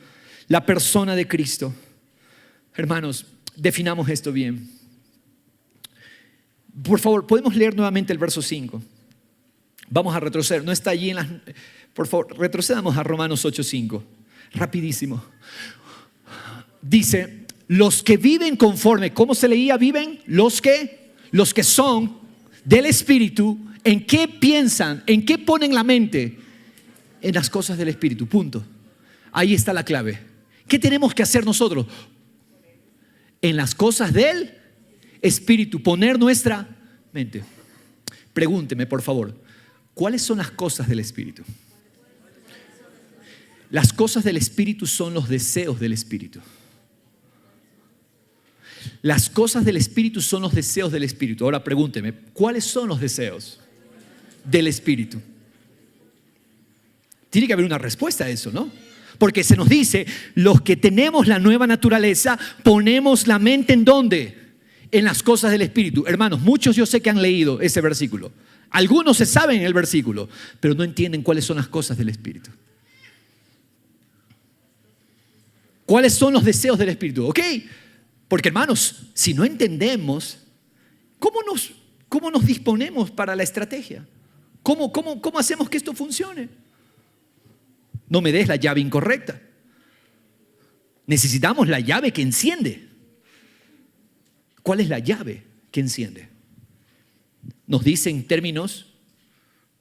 la persona de Cristo. Hermanos, definamos esto bien. Por favor, ¿podemos leer nuevamente el verso 5? Vamos a retroceder. No está allí en las... Por favor, retrocedamos a Romanos 8:5. Rapidísimo. Dice, los que viven conforme, ¿cómo se leía? Viven los que son del Espíritu. ¿En qué piensan? ¿En qué ponen la mente? En las cosas del Espíritu, punto. Ahí está la clave. ¿Qué tenemos que hacer nosotros? En las cosas del Espíritu, poner nuestra mente. Pregúnteme, por favor, ¿cuáles son las cosas del Espíritu? Las cosas del Espíritu son los deseos del Espíritu. Las cosas del Espíritu son los deseos del Espíritu. Ahora pregúnteme, ¿cuáles son los deseos del Espíritu? Tiene que haber una respuesta a eso, ¿no? Porque se nos dice, los que tenemos la nueva naturaleza, ponemos la mente ¿en dónde? En las cosas del Espíritu. Hermanos, muchos yo sé que han leído ese versículo. Algunos se saben el versículo, pero no entienden cuáles son las cosas del Espíritu. ¿Cuáles son los deseos del Espíritu? ¿Ok? Porque hermanos, si no entendemos cómo nos disponemos para la estrategia? ¿Cómo hacemos que esto funcione? No me des la llave incorrecta. Necesitamos la llave que enciende. ¿Cuál es la llave que enciende? Nos dice en términos,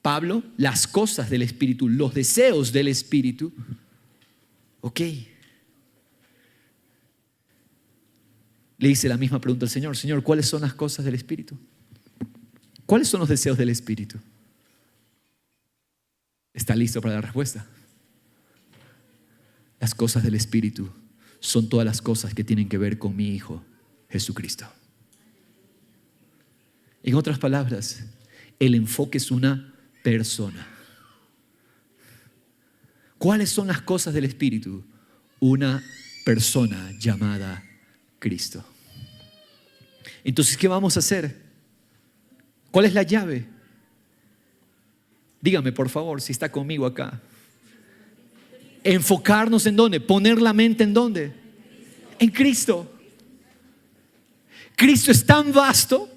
Pablo, las cosas del Espíritu, los deseos del Espíritu. Ok. Le hice la misma pregunta al Señor. Señor, ¿cuáles son las cosas del Espíritu? ¿Cuáles son los deseos del Espíritu? ¿Está listo para la respuesta? Las cosas del Espíritu son todas las cosas que tienen que ver con mi Hijo Jesucristo. En otras palabras, el enfoque es una persona. ¿Cuáles son las cosas del Espíritu? Una persona llamada Cristo. Entonces, ¿qué vamos a hacer? ¿Cuál es la llave? Dígame, por favor, si está conmigo acá. Enfocarnos en dónde, poner la mente en dónde. En Cristo. Cristo es tan vasto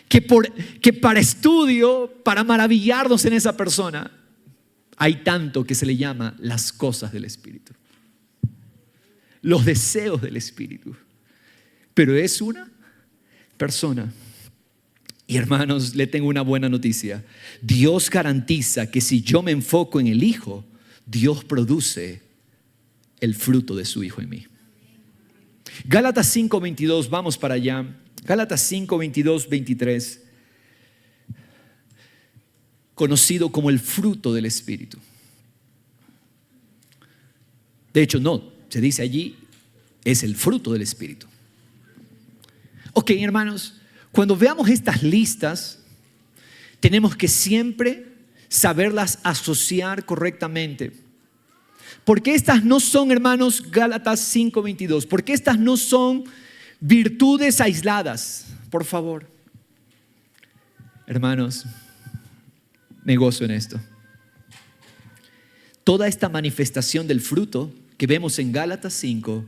que para estudio, para maravillarnos en esa persona, hay tanto que se le llama las cosas del Espíritu, los deseos del Espíritu. Pero es una persona. Y hermanos, le tengo una buena noticia. Dios garantiza que si yo me enfoco en el Hijo, Dios produce el fruto de su Hijo en mí. Gálatas 5:22, vamos para allá. Gálatas 5:22, 23. Conocido como el fruto del Espíritu. De hecho, no, se dice allí, es el fruto del Espíritu. Ok, hermanos, cuando veamos estas listas, tenemos que siempre saberlas asociar correctamente. Porque estas no son, hermanos, Gálatas 5:22, porque estas no son virtudes aisladas, por favor. Hermanos, me gozo en esto. Toda esta manifestación del fruto que vemos en Gálatas 5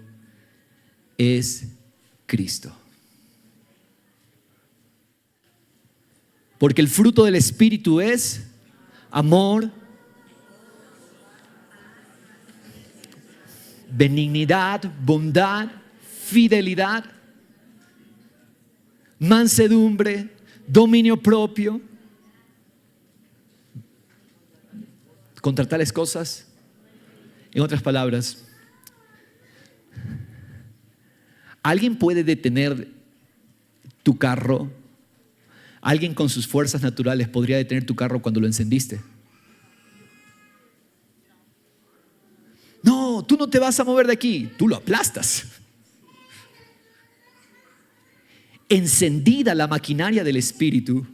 es Cristo. Porque el fruto del Espíritu es amor, benignidad, bondad, fidelidad, mansedumbre, dominio propio. Contra tales cosas, en otras palabras, ¿alguien puede detener tu carro? ¿Alguien con sus fuerzas naturales podría detener tu carro cuando lo encendiste? No, tú no te vas a mover de aquí, tú lo aplastas. Encendida la maquinaria del Espíritu,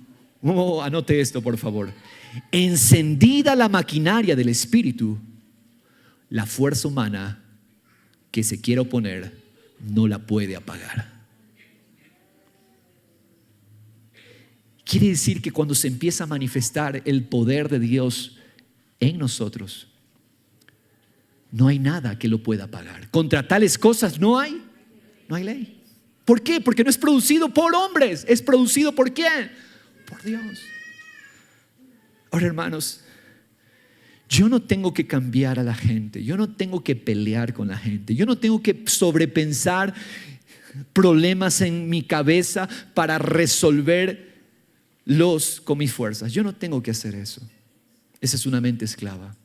anote esto por favor. Encendida la maquinaria del Espíritu, la fuerza humana que se quiera oponer no la puede apagar. Quiere decir que cuando se empieza a manifestar el poder de Dios en nosotros, no hay nada que lo pueda apagar. Contra tales cosas no hay ley. ¿Por qué? Porque no es producido por hombres, es producido ¿por quién? Por Dios. Ahora, hermanos, yo no tengo que cambiar a la gente, yo no tengo que pelear con la gente, yo no tengo que sobrepensar problemas en mi cabeza para resolverlos con mis fuerzas. Yo no tengo que hacer eso. Esa es una mente esclava.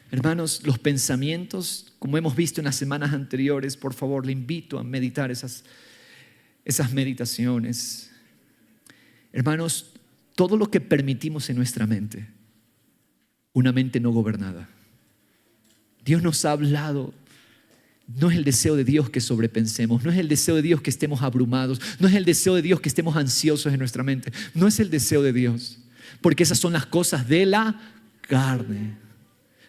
Hermanos, los pensamientos, como hemos visto en las semanas anteriores, por favor, le invito a meditar esas meditaciones. Hermanos, todo lo que permitimos en nuestra mente, una mente no gobernada. Dios nos ha hablado. No es el deseo de Dios que sobrepensemos, no es el deseo de Dios que estemos abrumados, no es el deseo de Dios que estemos ansiosos en nuestra mente, no es el deseo de Dios, porque esas son las cosas de la carne.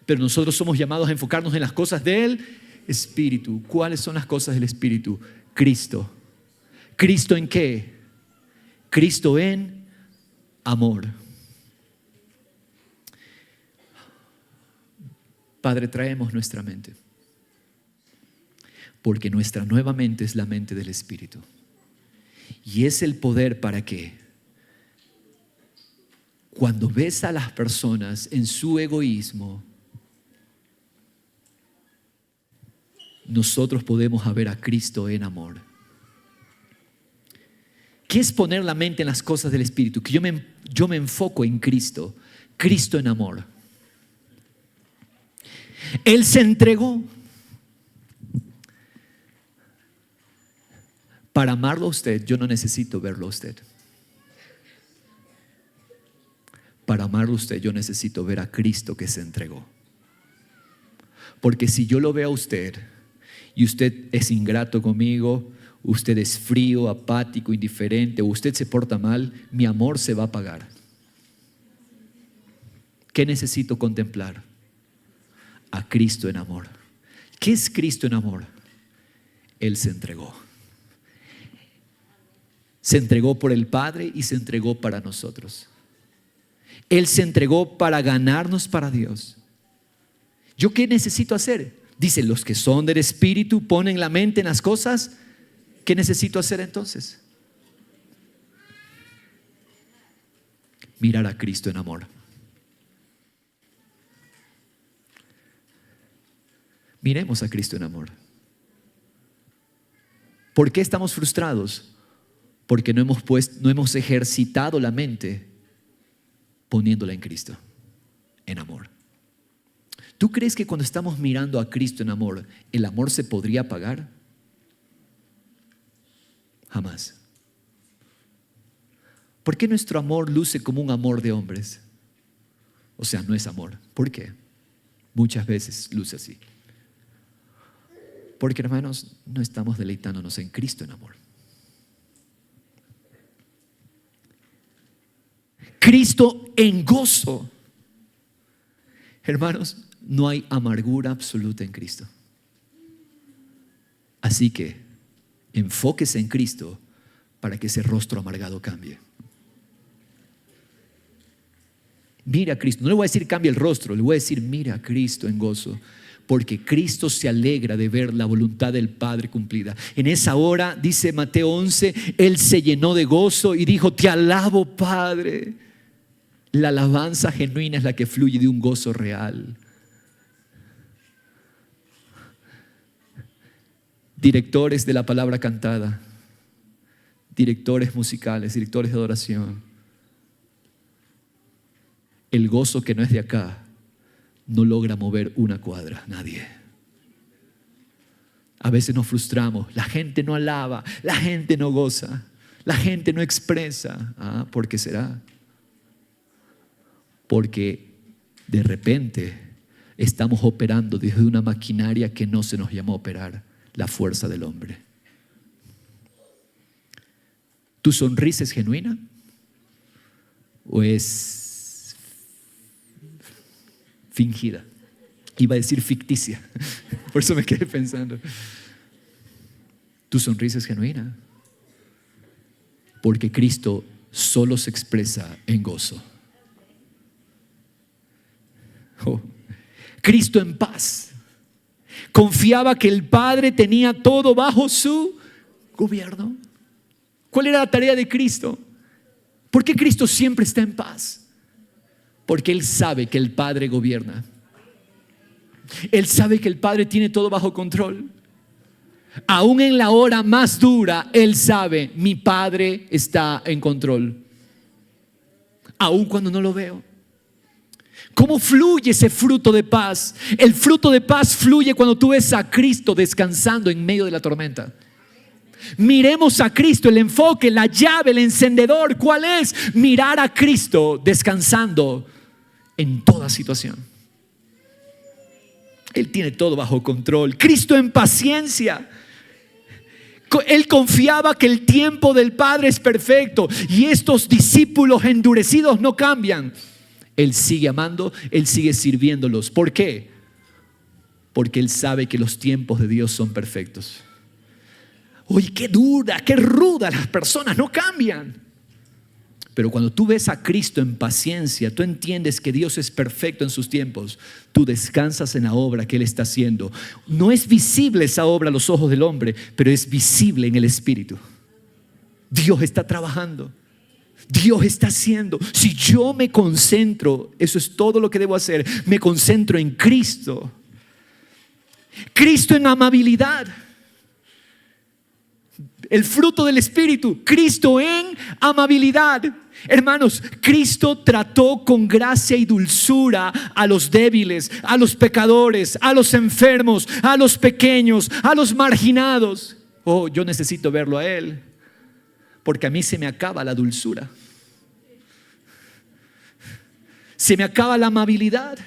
Pero nosotros somos llamados a enfocarnos en las cosas del Espíritu. ¿Cuáles son las cosas del Espíritu? Cristo. ¿Cristo en qué? Cristo en amor. Padre, traemos nuestra mente, porque nuestra nueva mente es la mente del Espíritu. Y es el poder para que cuando ves a las personas en su egoísmo, nosotros podemos ver a Cristo en amor. ¿Qué es poner la mente en las cosas del Espíritu? Que yo me enfoco en Cristo, Cristo en amor. Él se entregó para amarlo a usted. Yo no necesito verlo a usted. Para amarlo a usted, yo necesito ver a Cristo que se entregó. Porque si yo lo veo a usted y usted es ingrato conmigo, usted es frío, apático, indiferente, o usted se porta mal, mi amor se va a apagar. ¿Qué necesito contemplar? A Cristo en amor. ¿Qué es Cristo en amor? Él se entregó. Se entregó por el Padre y se entregó para nosotros. Él se entregó para ganarnos para Dios. ¿Yo qué necesito hacer? Dice, los que son del Espíritu ponen la mente en las cosas. ¿Qué necesito hacer entonces? Mirar a Cristo en amor. Miremos a Cristo en amor. ¿Por qué estamos frustrados? Porque no hemos ejercitado la mente poniéndola en Cristo, en amor. ¿Tú crees que cuando estamos mirando a Cristo en amor, el amor se podría apagar? Jamás. ¿Por qué nuestro amor luce como un amor de hombres? O sea, no es amor. ¿Por qué? Muchas veces luce así. Porque, hermanos, no estamos deleitándonos en Cristo en amor. Cristo en gozo. Hermanos, no hay amargura absoluta en Cristo. Así que enfóquese en Cristo para que ese rostro amargado cambie. Mira a Cristo. No le voy a decir cambie el rostro, le voy a decir mira a Cristo en gozo. Porque Cristo se alegra de ver la voluntad del Padre cumplida. En esa hora, dice Mateo 11, Él se llenó de gozo y dijo, te alabo, Padre. La alabanza genuina es la que fluye de un gozo real. Directores de la palabra cantada, directores musicales, directores de adoración. El gozo que no es de acá no logra mover una cuadra, nadie. A veces nos frustramos, la gente no alaba, la gente no goza, la gente no expresa. ¿Por qué será? Porque de repente estamos operando desde una maquinaria que no se nos llamó a operar, la fuerza del hombre. ¿Tu sonrisa es genuina? ¿O es fingida? Iba a decir ficticia. Por eso me quedé pensando. ¿Tu sonrisa es genuina? Porque Cristo solo se expresa en gozo. Cristo en paz. Confiaba que el Padre tenía todo bajo su gobierno. ¿Cuál era la tarea de Cristo? ¿Por qué Cristo siempre está en paz? Porque Él sabe que el Padre gobierna. Él sabe que el Padre tiene todo bajo control. Aún en la hora más dura, Él sabe, mi Padre está en control. Aún cuando no lo veo. ¿Cómo fluye ese fruto de paz? El fruto de paz fluye cuando tú ves a Cristo descansando en medio de la tormenta. Miremos a Cristo, el enfoque, la llave, el encendedor. ¿Cuál es? Mirar a Cristo descansando en toda situación. Él tiene todo bajo control. Cristo en paciencia. Él confiaba que el tiempo del Padre es perfecto y estos discípulos endurecidos no cambian. Él sigue amando, Él sigue sirviéndolos. ¿Por qué? Porque Él sabe que los tiempos de Dios son perfectos. Oye, qué dura, qué ruda, las personas no cambian. Pero cuando tú ves a Cristo en paciencia, tú entiendes que Dios es perfecto en sus tiempos. Tú descansas en la obra que Él está haciendo. No es visible esa obra a los ojos del hombre, pero es visible en el Espíritu. Dios está trabajando. Dios está haciendo. Si yo me concentro, eso es todo lo que debo hacer. Me concentro en Cristo. Cristo en amabilidad. El fruto del Espíritu. Cristo en amabilidad. Hermanos, Cristo trató con gracia y dulzura a los débiles, a los pecadores, a los enfermos, a los pequeños, a los marginados. Oh, yo necesito verlo a Él, porque a mí se me acaba la dulzura. Se me acaba la amabilidad.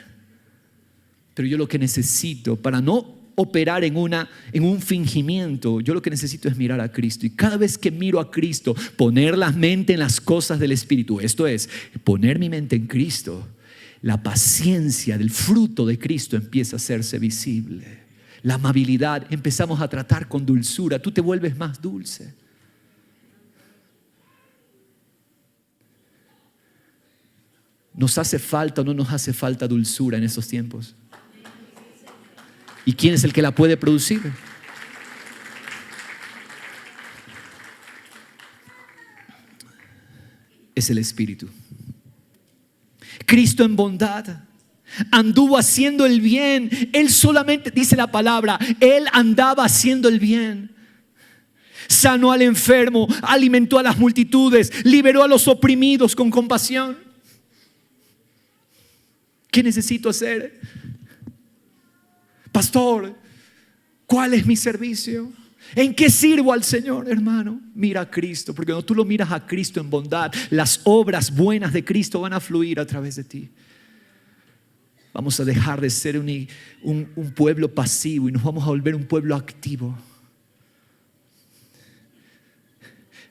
Pero yo lo que necesito, para no operar en un fingimiento, yo lo que necesito es mirar a Cristo. Y cada vez que miro a Cristo, poner la mente en las cosas del Espíritu, esto es, poner mi mente en Cristo, la paciencia del fruto de Cristo empieza a hacerse visible. La amabilidad, empezamos a tratar con dulzura. Tú te vuelves más dulce. ¿Nos hace falta o no nos hace falta dulzura en esos tiempos? ¿Y quién es el que la puede producir? Es el Espíritu. Cristo en bondad anduvo haciendo el bien. Él solamente, dice la palabra, Él andaba haciendo el bien. Sanó al enfermo, alimentó a las multitudes, liberó a los oprimidos con compasión. ¿Qué necesito hacer? Pastor, ¿cuál es mi servicio? ¿En qué sirvo al Señor, hermano? Mira a Cristo, porque cuando tú lo miras a Cristo en bondad, las obras buenas de Cristo van a fluir a través de ti. Vamos a dejar de ser un pueblo pasivo y nos vamos a volver un pueblo activo.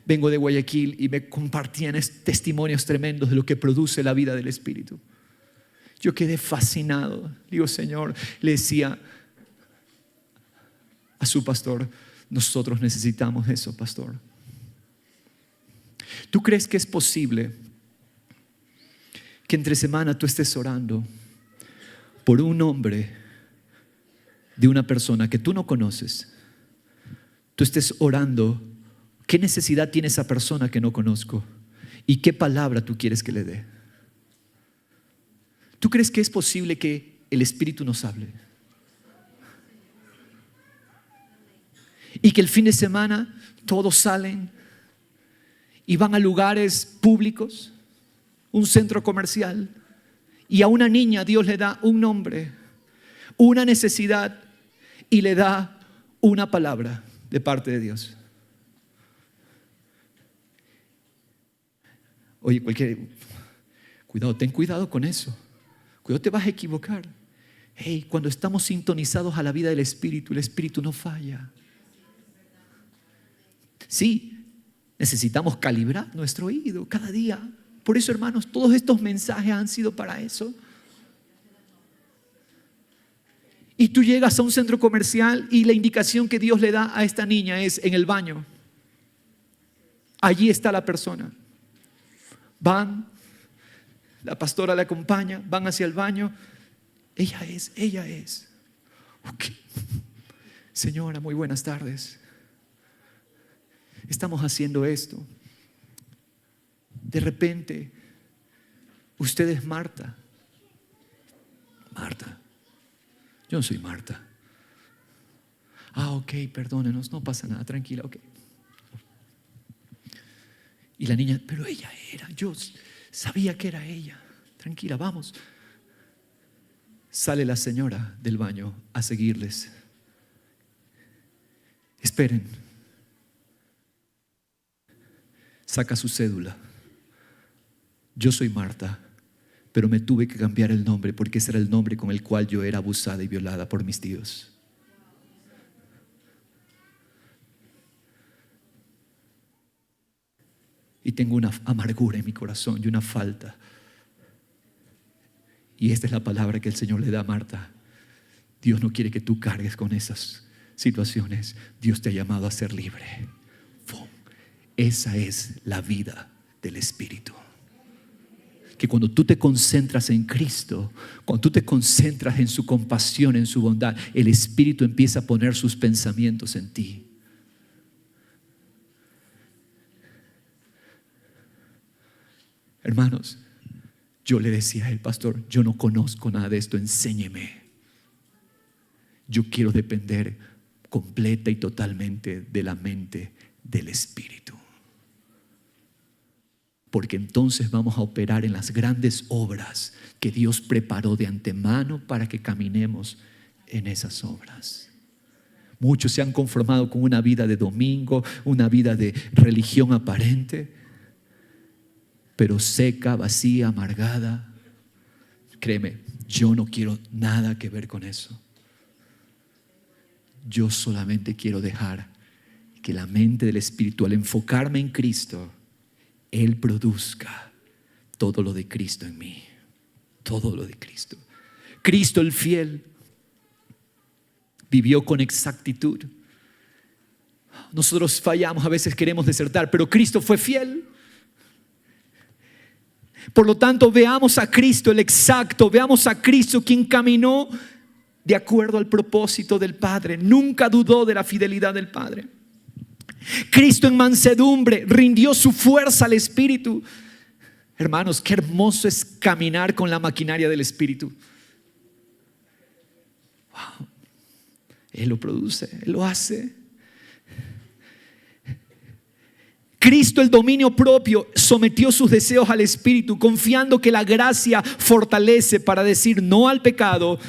Vengo de Guayaquil y me compartían testimonios tremendos de lo que produce la vida del Espíritu. Yo quedé fascinado. Digo, Señor, le decía a su pastor, nosotros necesitamos eso, pastor. ¿Tú crees que es posible que entre semana tú estés orando por un nombre de una persona que tú no conoces? Tú estés orando, ¿qué necesidad tiene esa persona que no conozco? ¿Y qué palabra tú quieres que le dé? ¿Tú crees que es posible que el Espíritu nos hable? Y que el fin de semana todos salen y van a lugares públicos, un centro comercial, y a una niña Dios le da un nombre, una necesidad, y le da una palabra de parte de Dios. Oye, cuidado, ten cuidado con eso. Cuidado, te vas a equivocar. Hey, cuando estamos sintonizados a la vida del Espíritu, el Espíritu no falla. Sí, necesitamos calibrar nuestro oído cada día. Por eso, hermanos, todos estos mensajes han sido para eso. Y tú llegas a un centro comercial y la indicación que Dios le da a esta niña es en el baño. Allí está la persona. Van, la pastora le acompaña, van hacia el baño. Ella es. Okay. Señora, muy buenas tardes. Estamos haciendo esto. De repente, usted es Marta. Marta. Yo no soy Marta. Ok, perdónenos, no pasa nada, tranquila, ok. Y la niña, pero ella era, yo sabía que era ella. Tranquila, vamos. Sale la señora del baño a seguirles. Esperen. Saca su cédula. Yo soy Marta, pero me tuve que cambiar el nombre porque ese era el nombre con el cual yo era abusada y violada por mis tíos. Y tengo una amargura en mi corazón y una falta. Y esta es la palabra que el Señor le da a Marta. Dios no quiere que tú cargues con esas situaciones. Dios te ha llamado a ser libre. ¡Fum! Esa es la vida del Espíritu. Que cuando tú te concentras en Cristo, cuando tú te concentras en su compasión, en su bondad, el Espíritu empieza a poner sus pensamientos en ti. Hermanos, yo le decía a él, pastor, yo no conozco nada de esto, enséñeme. Yo quiero depender completa y totalmente de la mente del Espíritu. Porque entonces vamos a operar en las grandes obras que Dios preparó de antemano para que caminemos en esas obras. Muchos se han conformado con una vida de domingo, una vida de religión aparente, pero seca, vacía, amargada. Créeme, yo no quiero nada que ver con eso. Yo solamente quiero dejar que la mente del Espíritu, al enfocarme en Cristo, Él produzca todo lo de Cristo en mí. Todo lo de Cristo. Cristo el fiel vivió con exactitud. Nosotros fallamos, a veces queremos desertar, pero Cristo fue fiel. Por lo tanto, veamos a Cristo el exacto, veamos a Cristo quien caminó de acuerdo al propósito del Padre. Nunca dudó de la fidelidad del Padre. Cristo en mansedumbre rindió su fuerza al Espíritu. Hermanos, qué hermoso es caminar con la maquinaria del Espíritu. Wow. Él lo produce, Él lo hace. Cristo, el dominio propio, sometió sus deseos al Espíritu, confiando que la gracia fortalece para decir no al pecado.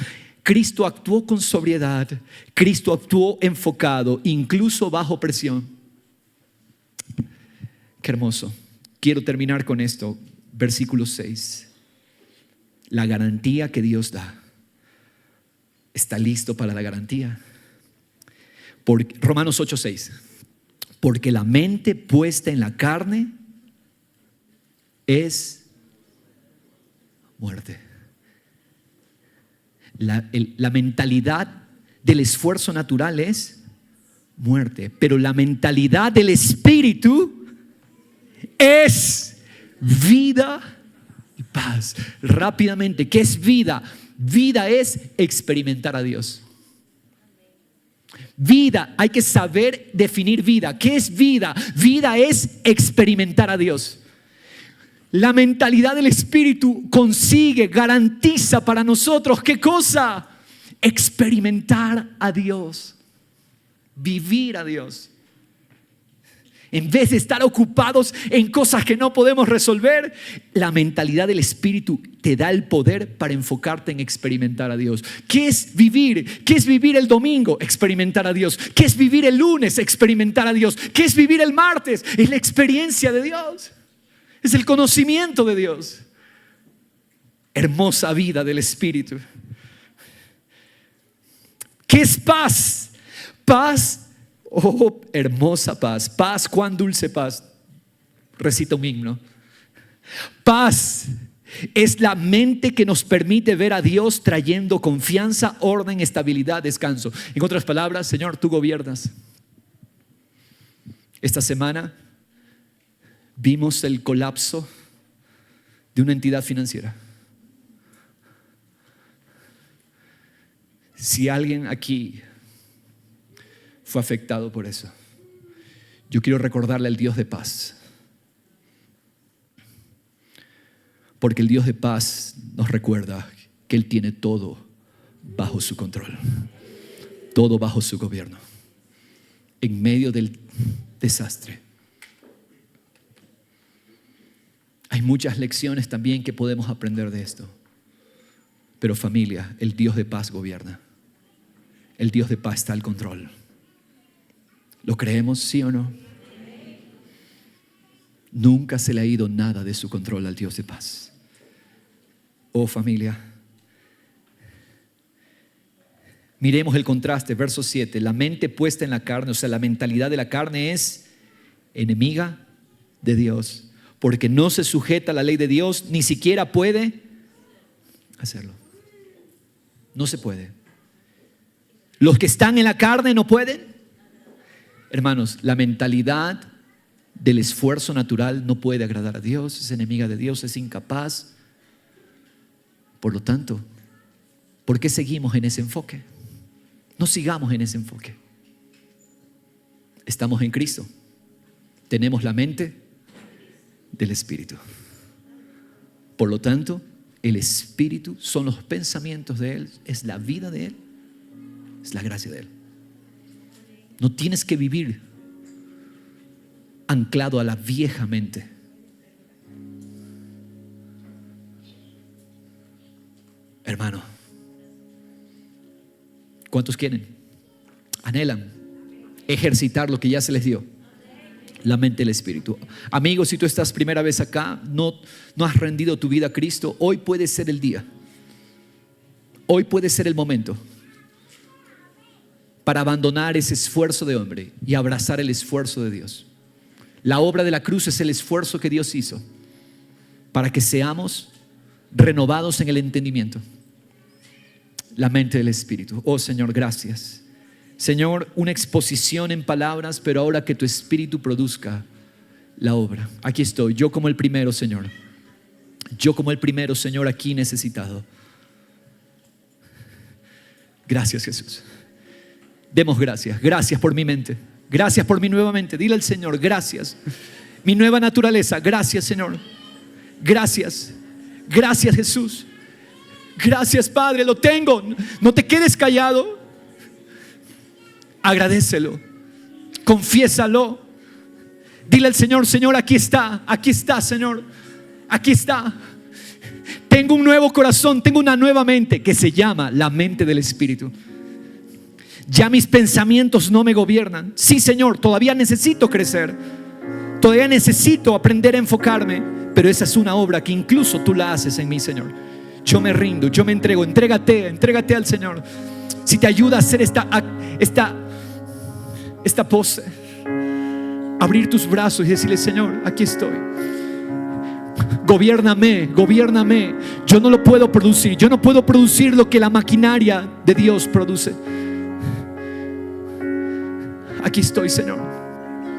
Cristo actuó con sobriedad, Cristo actuó enfocado, incluso bajo presión. Qué hermoso. Quiero terminar con esto. Versículo 6. La garantía que Dios da. ¿Está listo para la garantía? Romanos 8:6. Porque la mente puesta en la carne es muerte. La mentalidad del esfuerzo natural es muerte, pero la mentalidad del Espíritu es vida y paz. Rápidamente, ¿qué es vida? Vida es experimentar a Dios. Vida, hay que saber definir vida. ¿Qué es vida? Vida es experimentar a Dios. La mentalidad del Espíritu consigue, garantiza para nosotros, ¿qué cosa? Experimentar a Dios, vivir a Dios. En vez de estar ocupados en cosas que no podemos resolver, la mentalidad del Espíritu te da el poder para enfocarte en experimentar a Dios. ¿Qué es vivir? ¿Qué es vivir el domingo? Experimentar a Dios. ¿Qué es vivir el lunes? Experimentar a Dios. ¿Qué es vivir el martes? Es la experiencia de Dios. Es el conocimiento de Dios. Hermosa vida del Espíritu. ¿Qué es paz? Paz. Oh, hermosa paz. Paz, cuán dulce paz. Recita un himno. Paz es la mente que nos permite ver a Dios trayendo confianza, orden, estabilidad, descanso. En otras palabras, Señor, tú gobiernas. Esta semana vimos el colapso de una entidad financiera. Si alguien aquí fue afectado por eso, yo quiero recordarle al Dios de paz. Porque el Dios de paz nos recuerda que Él tiene todo bajo su control, todo bajo su gobierno, en medio del desastre. Hay muchas lecciones también que podemos aprender de esto. Pero familia, el Dios de paz gobierna. El Dios de paz está al control. ¿Lo creemos, sí o no? Nunca se le ha ido nada de su control al Dios de paz. Oh familia, miremos el contraste, verso 7. La mente puesta en la carne, o sea, la mentalidad de la carne es enemiga de Dios. Porque no se sujeta a la ley de Dios, ni siquiera puede hacerlo. No se puede. Los que están en la carne no pueden. Hermanos, la mentalidad del esfuerzo natural no puede agradar a Dios, es enemiga de Dios, es incapaz. Por lo tanto, ¿por qué seguimos en ese enfoque? No sigamos en ese enfoque. Estamos en Cristo. Tenemos la mente del Espíritu. Por lo tanto, el Espíritu son los pensamientos de Él, es la vida de Él, es la gracia de Él. No tienes que vivir anclado a la vieja mente. Hermano, ¿cuántos quieren? Anhelan ejercitar lo que ya se les dio. La mente del Espíritu. Amigo, si tú estás primera vez acá, no has rendido tu vida a Cristo, hoy puede ser el día. Hoy puede ser el momento para abandonar ese esfuerzo de hombre y abrazar el esfuerzo de Dios. La obra de la cruz es el esfuerzo que Dios hizo para que seamos renovados en el entendimiento. La mente del Espíritu. Oh Señor, gracias. Señor, una exposición en palabras, pero ahora que tu Espíritu produzca la obra. Aquí estoy, yo como el primero, Señor. Yo como el primero, Señor, aquí necesitado. Gracias, Jesús. Demos gracias. Gracias por mi mente. Gracias por mi nueva mente. Dile al Señor, gracias. Mi nueva naturaleza. Gracias, Señor. Gracias. Gracias, Jesús. Gracias, Padre, lo tengo. No te quedes callado. Agradécelo. Confiésalo. Dile al Señor, Señor, aquí está, Señor. Aquí está. Tengo un nuevo corazón, tengo una nueva mente que se llama la mente del Espíritu. Ya mis pensamientos no me gobiernan. Sí, Señor, todavía necesito crecer. Todavía necesito aprender a enfocarme. Pero esa es una obra que incluso tú la haces en mí, Señor. Yo me rindo, yo me entrego. Entrégate al Señor. Si te ayuda a hacer esta pose, abrir tus brazos y decirle, Señor, aquí estoy. Gobiérname. Yo no lo puedo producir. Yo no puedo producir lo que la maquinaria de Dios produce. Aquí estoy, Señor.